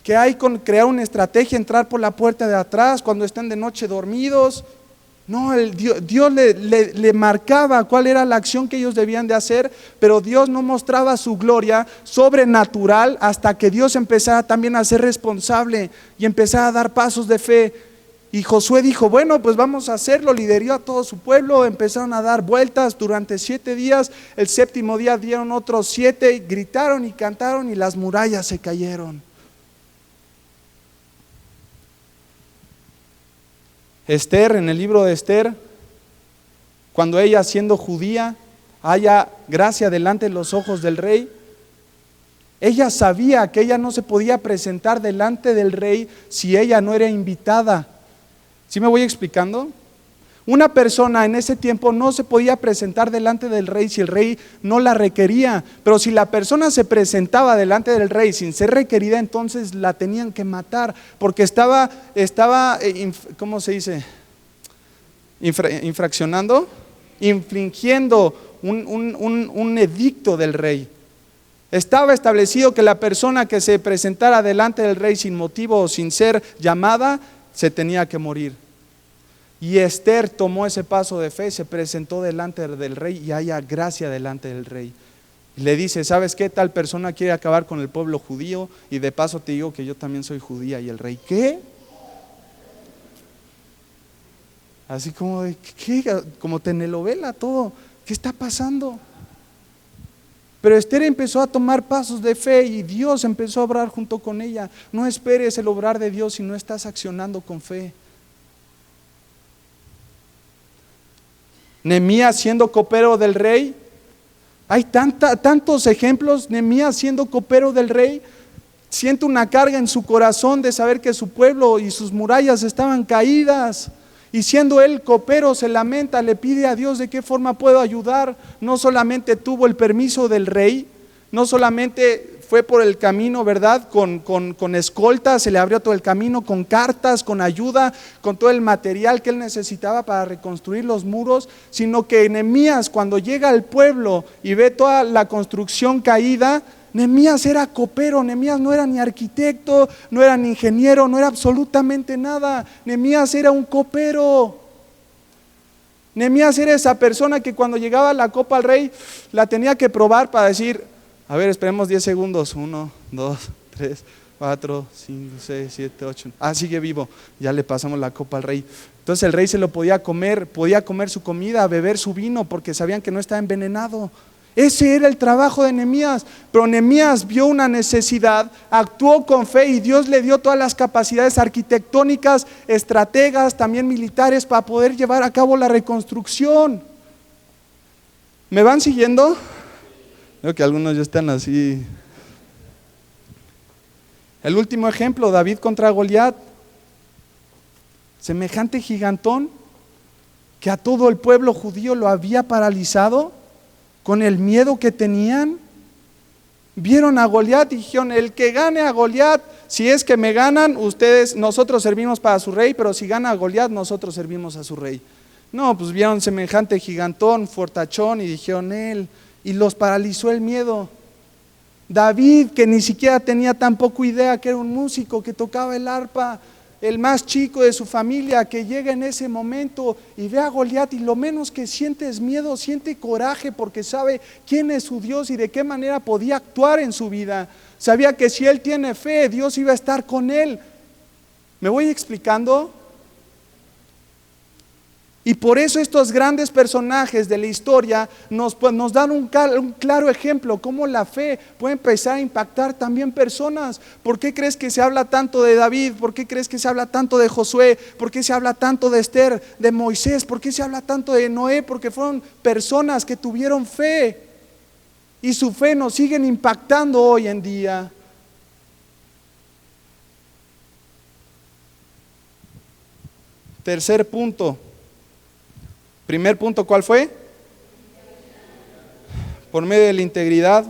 ¿qué hay con crear una estrategia, entrar por la puerta de atrás cuando estén de noche dormidos? No, Dios le marcaba cuál era la acción que ellos debían de hacer, pero Dios no mostraba su gloria sobrenatural hasta que Dios empezara también a ser responsable y empezara a dar pasos de fe. Y Josué dijo, bueno, pues vamos a hacerlo, lideró a todo su pueblo, empezaron a dar vueltas durante 7 días, el 7º día dieron otros 7, gritaron y cantaron y las murallas se cayeron. Esther, en el libro de Esther, cuando ella siendo judía haya gracia delante de los ojos del rey, ella sabía que ella no se podía presentar delante del rey si ella no era invitada. ¿Sí me voy explicando? Una persona en ese tiempo no se podía presentar delante del rey si el rey no la requería, pero si la persona se presentaba delante del rey sin ser requerida, entonces la tenían que matar, porque estaba ¿cómo se dice? Infringiendo un edicto del rey. Estaba establecido que la persona que se presentara delante del rey sin motivo o sin ser llamada, se tenía que morir. Y Esther tomó ese paso de fe, se presentó delante del rey y haya gracia delante del rey. Y le dice, ¿sabes qué? Tal persona quiere acabar con el pueblo judío y de paso te digo que yo también soy judía. Y el rey, ¿qué? Así como, ¿qué? Como telenovela todo. ¿Qué está pasando? Pero Esther empezó a tomar pasos de fe y Dios empezó a obrar junto con ella. No esperes el obrar de Dios si no estás accionando con fe. Nehemías siendo copero del rey, hay tantos ejemplos. Nehemías siendo copero del rey, siente una carga en su corazón de saber que su pueblo y sus murallas estaban caídas, y siendo él copero se lamenta, le pide a Dios de qué forma puedo ayudar. No solamente tuvo el permiso del rey, no solamente fue por el camino, ¿verdad? Con escolta, se le abrió todo el camino, con cartas, con ayuda, con todo el material que él necesitaba para reconstruir los muros, sino que Nehemías, cuando llega al pueblo y ve toda la construcción caída, Nehemías era copero. Nehemías no era ni arquitecto, no era ni ingeniero, no era absolutamente nada. Nehemías era un copero. Nehemías era esa persona que cuando llegaba la copa al rey, la tenía que probar para decir, a ver, esperemos 10 segundos, 1, 2, 3, 4, 5, 6, 7, 8, sigue vivo, ya le pasamos la copa al rey. Entonces el rey se lo podía comer su comida, beber su vino, porque sabían que no estaba envenenado. Ese era el trabajo de Nehemías, pero Nehemías vio una necesidad, actuó con fe y Dios le dio todas las capacidades arquitectónicas, estrategas, también militares, para poder llevar a cabo la reconstrucción. ¿Me van siguiendo? Creo que algunos ya están así. El último ejemplo, David contra Goliat. Semejante gigantón que a todo el pueblo judío lo había paralizado con el miedo que tenían. Vieron a Goliat y dijeron, el que gane a Goliat, si es que me ganan, nosotros servimos para su rey, pero si gana a Goliat, nosotros servimos a su rey. No, pues vieron semejante gigantón, fortachón, y dijeron él, y los paralizó el miedo. David, que ni siquiera tenía tampoco idea que era un músico, que tocaba el arpa, el más chico de su familia, que llega en ese momento y ve a Goliat y lo menos que siente es miedo, siente coraje porque sabe quién es su Dios y de qué manera podía actuar en su vida. Sabía que si él tiene fe, Dios iba a estar con él. ¿Me voy explicando? Y por eso estos grandes personajes de la historia nos dan un claro ejemplo, cómo la fe puede empezar a impactar también personas. ¿Por qué crees que se habla tanto de David? ¿Por qué crees que se habla tanto de Josué? ¿Por qué se habla tanto de Esther, de Moisés? ¿Por qué se habla tanto de Noé? Porque fueron personas que tuvieron fe y su fe nos siguen impactando hoy en día. Tercer punto. Primer punto, ¿cuál fue? Por medio de la integridad.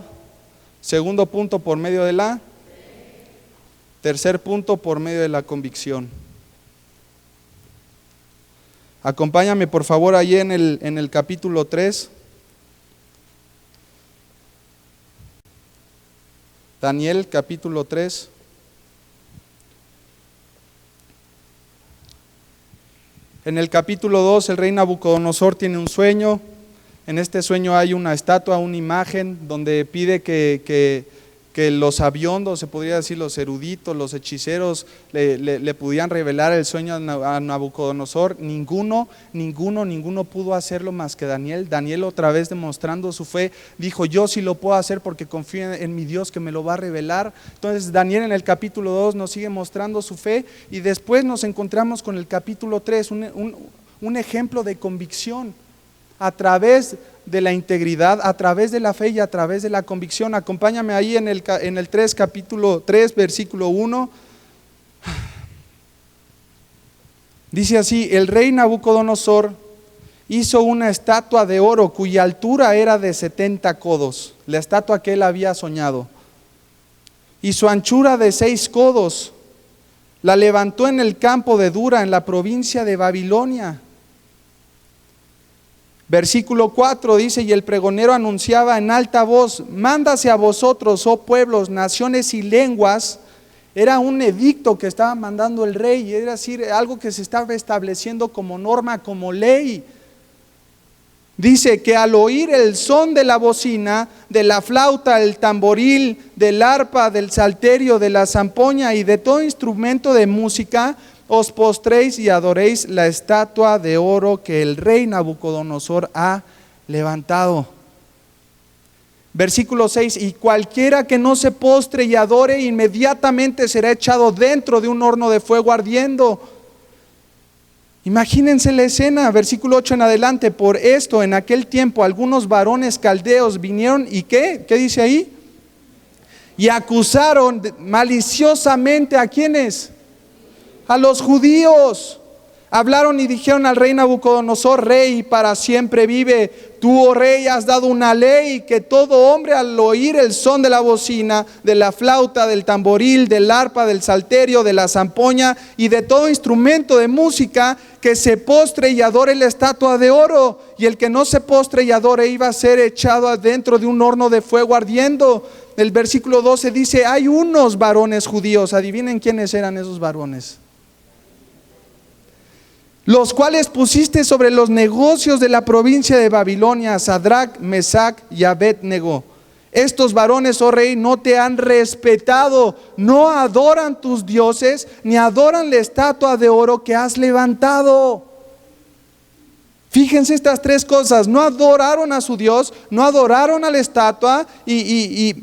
Segundo punto, por medio de la. Tercer punto, por medio de la convicción. Acompáñame por favor ahí en el capítulo 3. Daniel capítulo 3. En el capítulo 2 el rey Nabucodonosor tiene un sueño. En este sueño hay una estatua, una imagen donde pide que los sabiondos, se podría decir los eruditos, los hechiceros, le pudieran revelar el sueño a Nabucodonosor. Ninguno pudo hacerlo más que Daniel. Daniel, otra vez demostrando su fe, dijo: yo sí lo puedo hacer porque confío en mi Dios que me lo va a revelar. Entonces Daniel en el capítulo 2 nos sigue mostrando su fe, y después nos encontramos con el capítulo 3, un ejemplo de convicción a través de la integridad, a través de la fe y a través de la convicción. Acompáñame ahí en el 3, capítulo 3, versículo 1. Dice así: el rey Nabucodonosor hizo una estatua de oro cuya altura era de 70 codos, la estatua que él había soñado, y su anchura de 6 codos. La levantó en el campo de Dura, en la provincia de Babilonia. Versículo 4 dice: y el pregonero anunciaba en alta voz: mándase a vosotros, oh pueblos, naciones y lenguas. Era un edicto que estaba mandando el rey, es decir, algo que se estaba estableciendo como norma, como ley. Dice que al oír el son de la bocina, de la flauta, el tamboril, del arpa, del salterio, de la zampoña y de todo instrumento de música, os postréis y adoréis la estatua de oro que el rey Nabucodonosor ha levantado. Versículo 6: y cualquiera que no se postre y adore, inmediatamente será echado dentro de un horno de fuego ardiendo. Imagínense la escena. Versículo 8 en adelante: por esto en aquel tiempo algunos varones caldeos vinieron y ¿qué dice ahí? Y acusaron maliciosamente ¿a quiénes? A los judíos. Hablaron y dijeron al rey Nabucodonosor: rey, para siempre vive. Tú, oh rey, has dado una ley que todo hombre al oír el son de la bocina, de la flauta, del tamboril, del arpa, del salterio, de la zampoña y de todo instrumento de música, que se postre y adore la estatua de oro. Y el que no se postre y adore iba a ser echado adentro de un horno de fuego ardiendo. El versículo 12 dice: hay unos varones judíos. Adivinen quiénes eran esos varones. Los cuales pusiste sobre los negocios de la provincia de Babilonia, Sadrach, Mesac y Abed-nego. Estos varones, oh rey, no te han respetado, no adoran tus dioses, ni adoran la estatua de oro que has levantado. Fíjense estas tres cosas: no adoraron a su Dios, no adoraron a la estatua y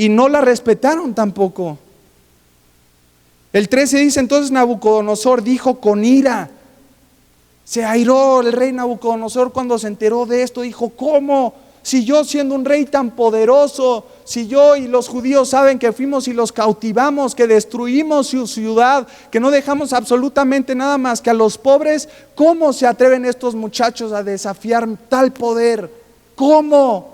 no la respetaron tampoco. El 13 dice: entonces Nabucodonosor dijo con ira. Se airó el rey Nabucodonosor cuando se enteró de esto. Dijo: ¿cómo? Si yo, siendo un rey tan poderoso, si yo y los judíos saben que fuimos y los cautivamos, que destruimos su ciudad, que no dejamos absolutamente nada más que a los pobres, ¿cómo se atreven estos muchachos a desafiar tal poder? ¿Cómo?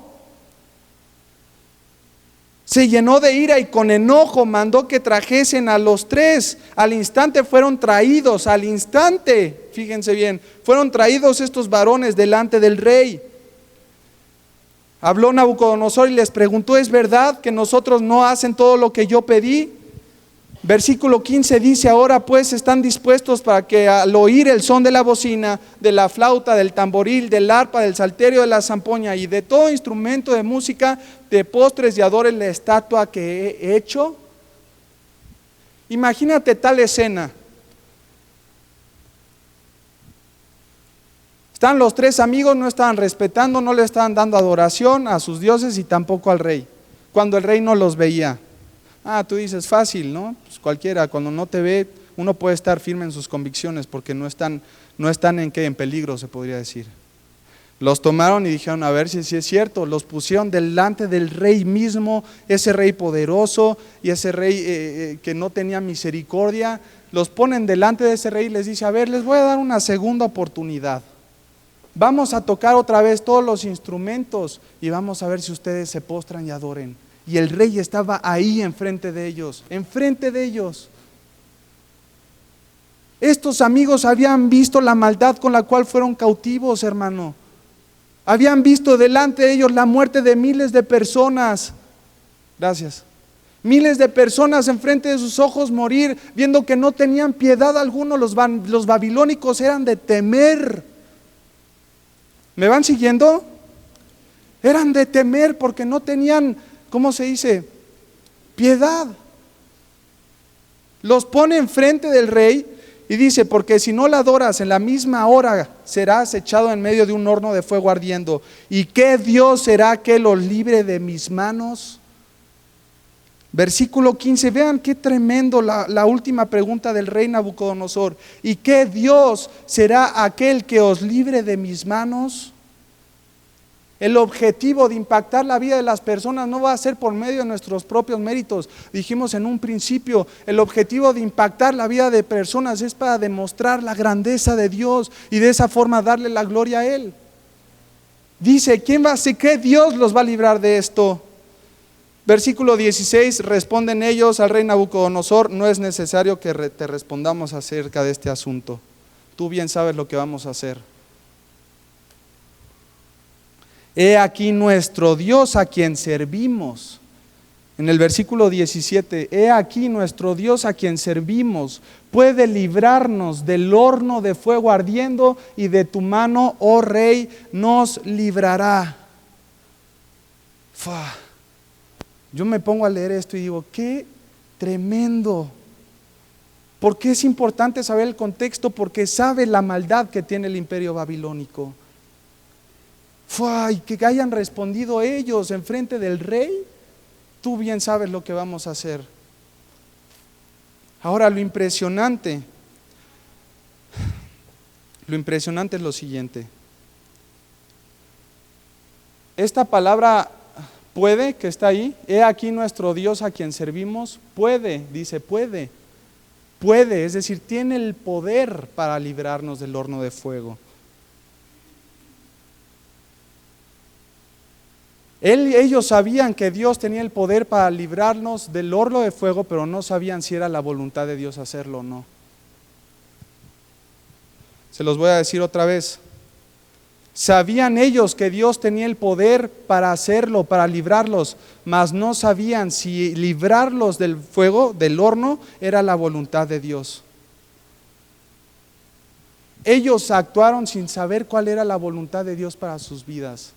Se llenó de ira y con enojo mandó que trajesen a los tres. Al instante fueron traídos, al instante, fíjense bien, fueron traídos estos varones delante del rey. Habló Nabucodonosor y les preguntó: ¿es verdad que nosotros no hacen todo lo que yo pedí? Versículo 15 dice: ahora pues están dispuestos para que al oír el son de la bocina, de la flauta, del tamboril, del arpa, del salterio, de la zampoña y de todo instrumento de música, te postres y adores la estatua que he hecho. Imagínate tal escena. Están los tres amigos, no estaban respetando, no le estaban dando adoración a sus dioses y tampoco al rey, cuando el rey no los veía. Tú dices fácil, ¿no? Pues cualquiera, cuando no te ve, uno puede estar firme en sus convicciones porque no están en peligro, se podría decir. Los tomaron y dijeron: a ver si es cierto. Los pusieron delante del rey mismo, ese rey poderoso y ese rey que no tenía misericordia. Los ponen delante de ese rey y les dice: a ver, les voy a dar una segunda oportunidad. Vamos a tocar otra vez todos los instrumentos y vamos a ver si ustedes se postran y adoren. Y el rey estaba ahí enfrente de ellos, enfrente de ellos. Estos amigos habían visto la maldad con la cual fueron cautivos, hermano. Habían visto delante de ellos la muerte de miles de personas. Gracias. Miles de personas enfrente de sus ojos morir, viendo que no tenían piedad alguno. Los babilónicos eran de temer. ¿Me van siguiendo? Eran de temer porque no tenían, ¿cómo se dice? Piedad. Los pone enfrente del rey y dice: porque si no la adoras, en la misma hora serás echado en medio de un horno de fuego ardiendo. ¿Y qué Dios será que los libre de mis manos? Versículo 15, vean qué tremendo la última pregunta del rey Nabucodonosor. ¿Y qué Dios será aquel que os libre de mis manos? El objetivo de impactar la vida de las personas no va a ser por medio de nuestros propios méritos. Dijimos en un principio, el objetivo de impactar la vida de personas es para demostrar la grandeza de Dios y de esa forma darle la gloria a Él. Dice: ¿quién va a ser? ¿Qué Dios los va a librar de esto? Versículo 16, responden ellos al rey Nabucodonosor: no es necesario que te respondamos acerca de este asunto. Tú bien sabes lo que vamos a hacer. He aquí nuestro Dios a quien servimos. En el versículo 17, he aquí nuestro Dios a quien servimos puede librarnos del horno de fuego ardiendo, y de tu mano, oh rey, nos librará. Yo me pongo a leer esto y digo: qué tremendo. ¿Por qué es importante saber el contexto? Porque sabe la maldad que tiene el imperio babilónico. Y que hayan respondido ellos en frente del rey, tú bien sabes lo que vamos a hacer. Ahora lo impresionante es lo siguiente. Esta palabra puede, que está ahí, he aquí nuestro Dios a quien servimos, puede, dice puede, es decir, tiene el poder para librarnos del horno de fuego. Ellos sabían que Dios tenía el poder para librarnos del horno de fuego, pero no sabían si era la voluntad de Dios hacerlo o no. Se los voy a decir otra vez. Sabían ellos que Dios tenía el poder para hacerlo, para librarlos, mas no sabían si librarlos del fuego, del horno, era la voluntad de Dios. Ellos actuaron sin saber cuál era la voluntad de Dios para sus vidas.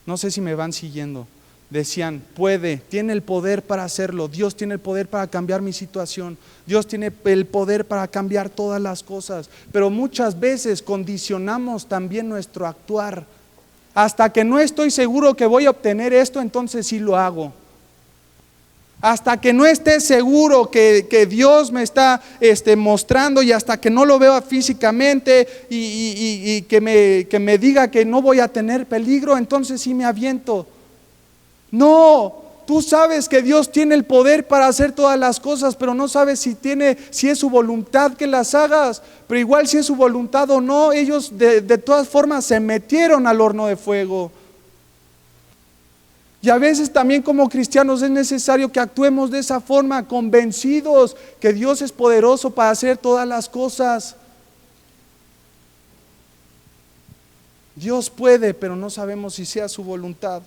No sé si me van siguiendo. Decían: puede, tiene el poder para hacerlo. Dios tiene el poder para cambiar mi situación. Dios tiene el poder para cambiar todas las cosas. Pero muchas veces condicionamos también nuestro actuar. Hasta que no estoy seguro que voy a obtener esto, entonces sí lo hago. Hasta que no esté seguro que Dios me está mostrando, y hasta que no lo veo físicamente y que me diga que no voy a tener peligro, entonces sí me aviento. No, tú sabes que Dios tiene el poder para hacer todas las cosas, pero no sabes si es su voluntad que las hagas. Pero igual, si es su voluntad o no, ellos de todas formas se metieron al horno de fuego. Y a veces también como cristianos es necesario que actuemos de esa forma, convencidos que Dios es poderoso para hacer todas las cosas. Dios puede, pero no sabemos si sea su voluntad.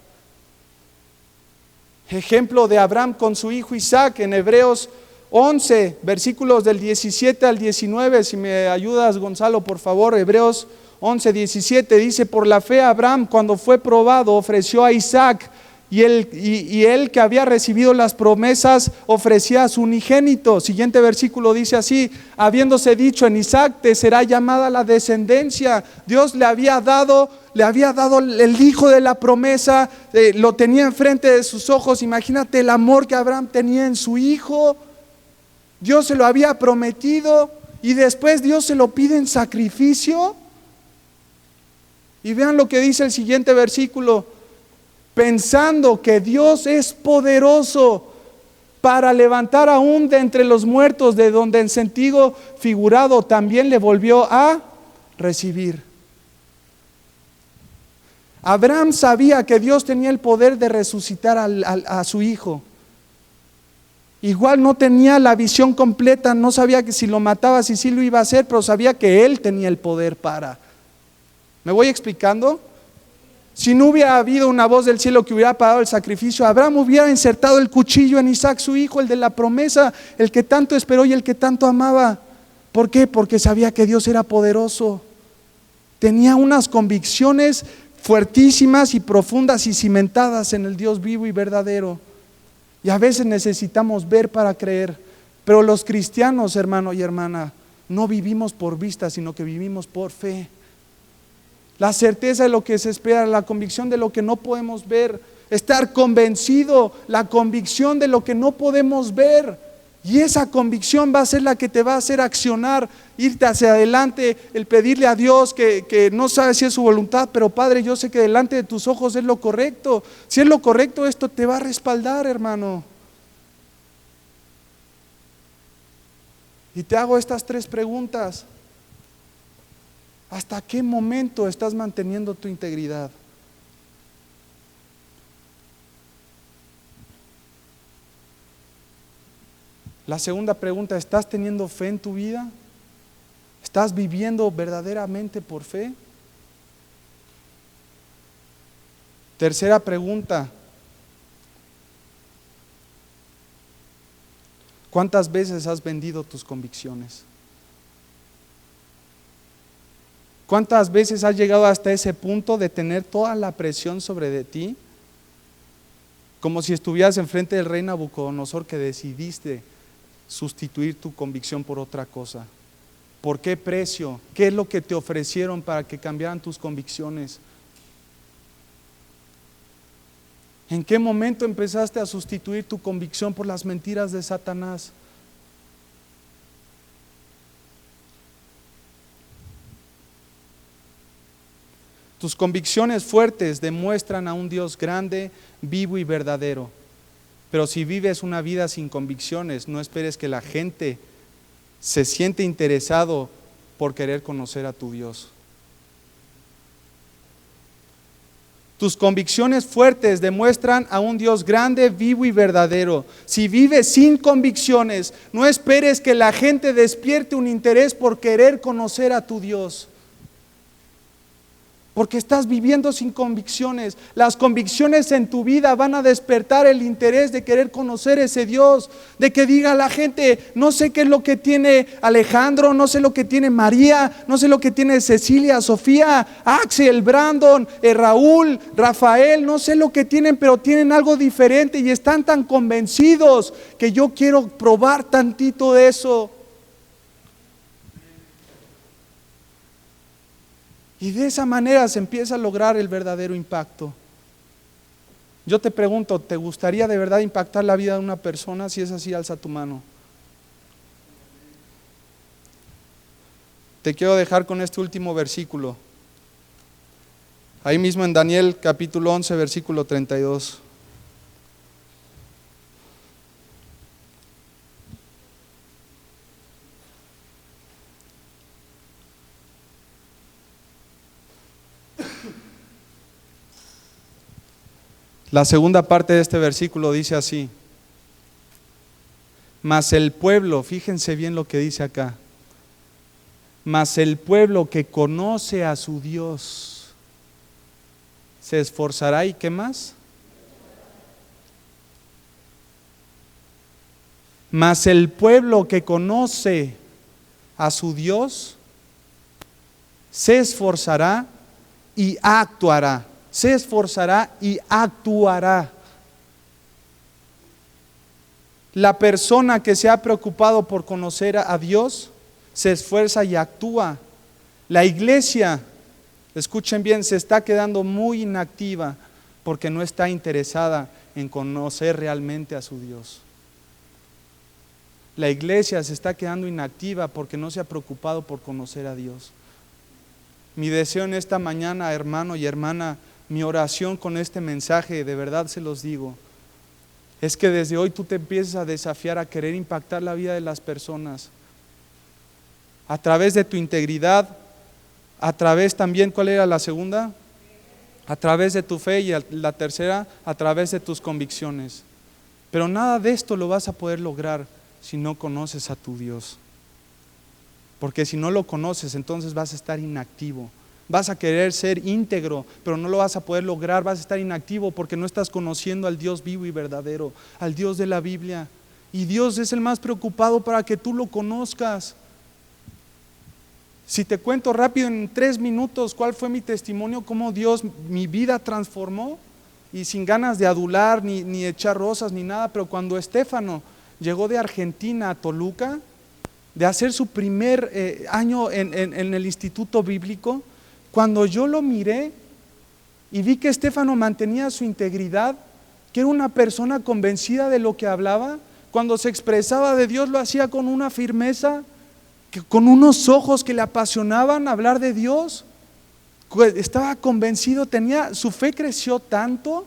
Ejemplo de Abraham con su hijo Isaac en Hebreos 11, versículos del 17 al 19. Si me ayudas, Gonzalo, por favor. Hebreos 11, 17 dice: por la fe Abraham, cuando fue probado, ofreció a Isaac. Y él que había recibido las promesas ofrecía a su unigénito. Siguiente versículo dice así: habiéndose dicho, en Isaac te será llamada la descendencia. Dios le había dado el hijo de la promesa, lo tenía enfrente de sus ojos. Imagínate el amor que Abraham tenía en su hijo. Dios se lo había prometido y después Dios se lo pide en sacrificio. Y vean lo que dice el siguiente versículo: pensando que Dios es poderoso para levantar aún de entre los muertos, de donde en sentido figurado también le volvió a recibir. Abraham sabía que Dios tenía el poder de resucitar a su hijo. Igual no tenía la visión completa, no sabía que si lo mataba, si sí lo iba a hacer, pero sabía que él tenía el poder para. ¿Me voy explicando? Si no hubiera habido una voz del cielo que hubiera pagado el sacrificio, Abraham hubiera insertado el cuchillo en Isaac, su hijo, el de la promesa, el que tanto esperó y el que tanto amaba. ¿Por qué? Porque sabía que Dios era poderoso. Tenía unas convicciones fuertísimas y profundas y cimentadas en el Dios vivo y verdadero. Y a veces necesitamos ver para creer. Pero los cristianos, hermano y hermana, no vivimos por vista, sino que vivimos por fe. La certeza de lo que se espera, la convicción de lo que no podemos ver, estar convencido, la convicción de lo que no podemos ver. Y esa convicción va a ser la que te va a hacer accionar, irte hacia adelante, el pedirle a Dios que no sabes si es su voluntad, pero Padre, yo sé que delante de tus ojos es lo correcto. Si es lo correcto, esto te va a respaldar, hermano. Y te hago estas 3 preguntas. ¿Hasta qué momento estás manteniendo tu integridad? La segunda pregunta, ¿estás teniendo fe en tu vida? ¿Estás viviendo verdaderamente por fe? Tercera pregunta, ¿cuántas veces has vendido tus convicciones? ¿Cuántas veces has llegado hasta ese punto de tener toda la presión sobre de ti? Como si estuvieras enfrente del rey Nabucodonosor, que decidiste sustituir tu convicción por otra cosa. ¿Por qué precio? ¿Qué es lo que te ofrecieron para que cambiaran tus convicciones? ¿En qué momento empezaste a sustituir tu convicción por las mentiras de Satanás? Tus convicciones fuertes demuestran a un Dios grande, vivo y verdadero. Pero si vives una vida sin convicciones, no esperes que la gente se siente interesado por querer conocer a tu Dios. Tus convicciones fuertes demuestran a un Dios grande, vivo y verdadero. Si vives sin convicciones, no esperes que la gente despierte un interés por querer conocer a tu Dios. Porque estás viviendo sin convicciones. Las convicciones en tu vida van a despertar el interés de querer conocer ese Dios. De que diga la gente, no sé qué es lo que tiene Alejandro, no sé lo que tiene María, no sé lo que tiene Cecilia, Sofía, Axel, Brandon, Raúl, Rafael, no sé lo que tienen, pero tienen algo diferente y están tan convencidos que yo quiero probar tantito de eso. Y de esa manera se empieza a lograr el verdadero impacto. Yo te pregunto, ¿te gustaría de verdad impactar la vida de una persona? Si es así, alza tu mano. Te quiero dejar con este último versículo. Ahí mismo en Daniel capítulo 11, versículo 32. La segunda parte de este versículo dice así: mas el pueblo, fíjense bien lo que dice acá, mas el pueblo que conoce a su Dios se esforzará, ¿y qué más? Mas el pueblo que conoce a su Dios se esforzará y actuará. Se esforzará y actuará. La persona que se ha preocupado por conocer a Dios se esfuerza y actúa. La iglesia, escuchen bien, se está quedando muy inactiva porque no está interesada en conocer realmente a su Dios. La iglesia se está quedando inactiva porque no se ha preocupado por conocer a Dios. Mi deseo en esta mañana, hermano y hermana, mi oración con este mensaje, de verdad se los digo, es que desde hoy tú te empieces a desafiar a querer impactar la vida de las personas a través de tu integridad, a través también, ¿cuál era la segunda? A través de tu fe, y la tercera, a través de tus convicciones. Pero nada de esto lo vas a poder lograr si no conoces a tu Dios. Porque si no lo conoces, entonces vas a estar inactivo. Vas a querer ser íntegro, pero no lo vas a poder lograr, vas a estar inactivo porque no estás conociendo al Dios vivo y verdadero, al Dios de la Biblia. Y Dios es el más preocupado para que tú lo conozcas. Si te cuento rápido en 3 minutos cuál fue mi testimonio, cómo Dios mi vida transformó, y sin ganas de adular ni echar rosas ni nada, pero cuando Estefano llegó de Argentina a Toluca, de hacer su primer año en el instituto bíblico, cuando yo lo miré y vi que Estefano mantenía su integridad, que era una persona convencida de lo que hablaba, cuando se expresaba de Dios lo hacía con una firmeza, con unos ojos que le apasionaban hablar de Dios, estaba convencido, su fe creció tanto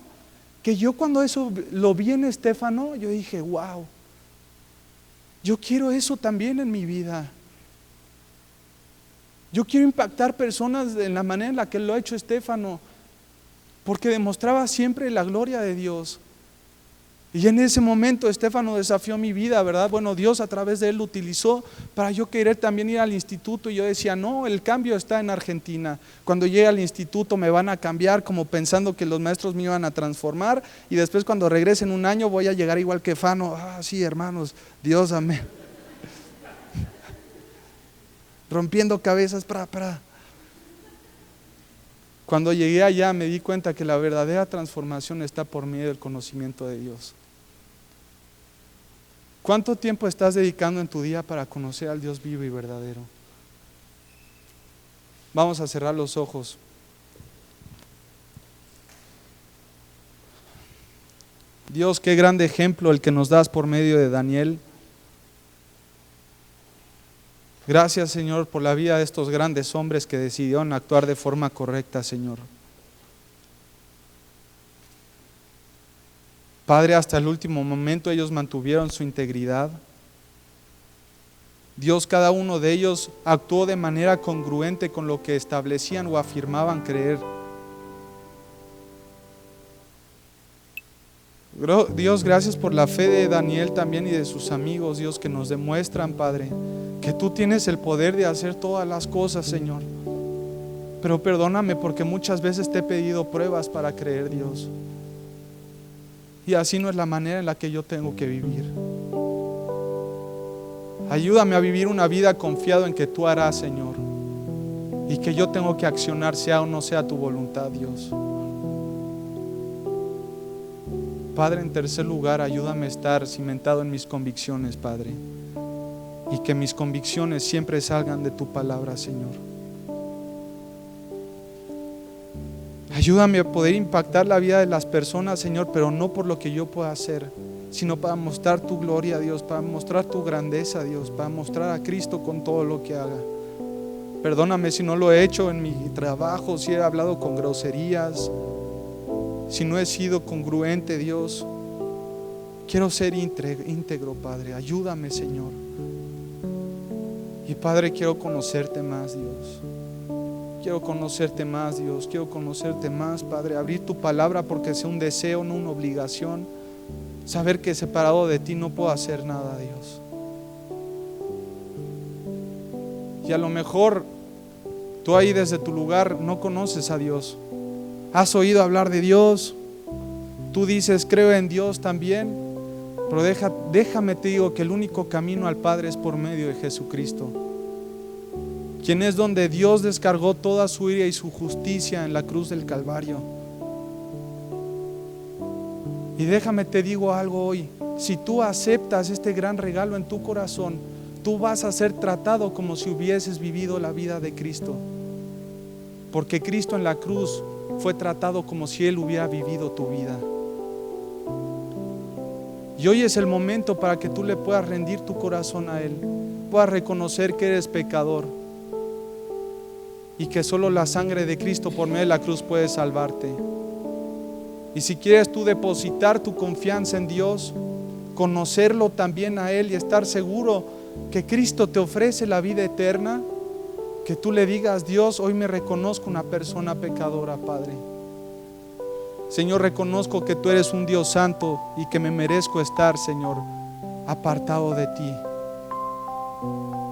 que yo cuando eso lo vi en Estefano, yo dije, wow, yo quiero eso también en mi vida. Yo quiero impactar personas en la manera en la que lo ha hecho Estefano, porque demostraba siempre la gloria de Dios. Y en ese momento Estefano desafió mi vida, ¿verdad? Bueno, Dios a través de él lo utilizó para yo querer también ir al instituto, y yo decía, no, el cambio está en Argentina. Cuando llegue al instituto me van a cambiar, como pensando que los maestros me iban a transformar, y después cuando regrese en un año voy a llegar igual que Fano. Sí, hermanos, Dios, amén. Rompiendo cabezas, Cuando llegué allá me di cuenta que la verdadera transformación está por medio del conocimiento de Dios. ¿Cuánto tiempo estás dedicando en tu día para conocer al Dios vivo y verdadero? Vamos a cerrar los ojos. Dios, qué grande ejemplo el que nos das por medio de Daniel. Gracias, Señor, por la vida de estos grandes hombres que decidieron actuar de forma correcta, Señor. Padre, hasta el último momento ellos mantuvieron su integridad. Dios, cada uno de ellos actuó de manera congruente con lo que establecían o afirmaban creer. Dios, gracias por la fe de Daniel también y de sus amigos, Dios, que nos demuestran, Padre, que tú tienes el poder de hacer todas las cosas, Señor. Pero perdóname porque muchas veces te he pedido pruebas para creer, Dios. Y así no es la manera en la que yo tengo que vivir. Ayúdame a vivir una vida confiado en que tú harás, Señor, y que yo tengo que accionar sea o no sea tu voluntad, Dios. Padre, en tercer lugar, ayúdame a estar cimentado en mis convicciones, Padre, y que mis convicciones siempre salgan de tu palabra, Señor. Ayúdame a poder impactar la vida de las personas, Señor, pero no por lo que yo pueda hacer, sino para mostrar tu gloria, Dios, para mostrar tu grandeza, Dios, para mostrar a Cristo con todo lo que haga. Perdóname si no lo he hecho en mi trabajo, si he hablado con groserías, si no he sido congruente, Dios. Quiero ser íntegro, Padre. Ayúdame, Señor. Y Padre, quiero conocerte más, Dios. Quiero conocerte más, Dios. Quiero conocerte más, Padre. Abrir tu palabra porque sea un deseo, no una obligación. Saber que separado de ti no puedo hacer nada, Dios. Y a lo mejor tú ahí desde tu lugar no conoces a Dios. Has oído hablar de Dios. Tú dices, creo en Dios también. Pero déjame te digo que el único camino al Padre es por medio de Jesucristo, quien es donde Dios descargó toda su ira y su justicia en la cruz del Calvario. Y déjame te digo algo hoy: si tú aceptas este gran regalo en tu corazón, tú vas a ser tratado como si hubieses vivido la vida de Cristo, porque Cristo en la cruz fue tratado como si Él hubiera vivido tu vida. Y hoy es el momento para que tú le puedas rendir tu corazón a Él, puedas reconocer que eres pecador y que solo la sangre de Cristo por medio de la cruz puede salvarte. Y si quieres tú depositar tu confianza en Dios, conocerlo también a Él y estar seguro que Cristo te ofrece la vida eterna, que tú le digas: Dios, hoy me reconozco una persona pecadora, Padre. Señor, reconozco que tú eres un Dios santo y que me merezco estar, Señor, apartado de ti.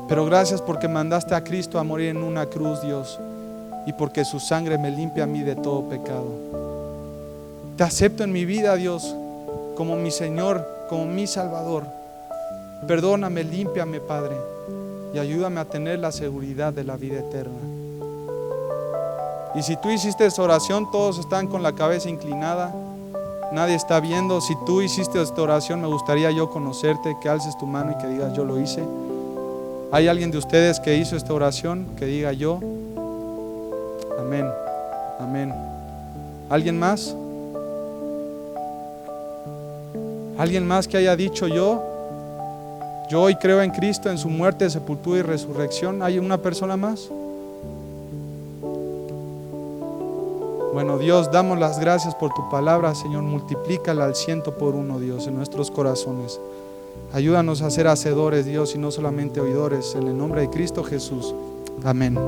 Pero gracias porque mandaste a Cristo a morir en una cruz, Dios. y porque su sangre me limpia a mí de todo pecado. Te acepto en mi vida, Dios, como mi Señor, como mi Salvador. Perdóname, límpiame, Padre, y ayúdame a tener la seguridad de la vida eterna. Y si tú hiciste esta oración, todos están con la cabeza inclinada, nadie está viendo. Si tú hiciste esta oración, me gustaría yo conocerte, que alces tu mano y que digas: yo lo hice. ¿Hay alguien de ustedes que hizo esta oración? Que diga: yo. Amén, amén. ¿Alguien más? ¿Alguien más que haya dicho: yo hoy creo en Cristo, en su muerte, sepultura y resurrección? ¿Hay una persona más? Bueno, Dios, damos las gracias por tu palabra, Señor. Multiplícala al 100 por 1, Dios, en nuestros corazones. Ayúdanos a ser hacedores, Dios, y no solamente oidores. En el nombre de Cristo Jesús. Amén.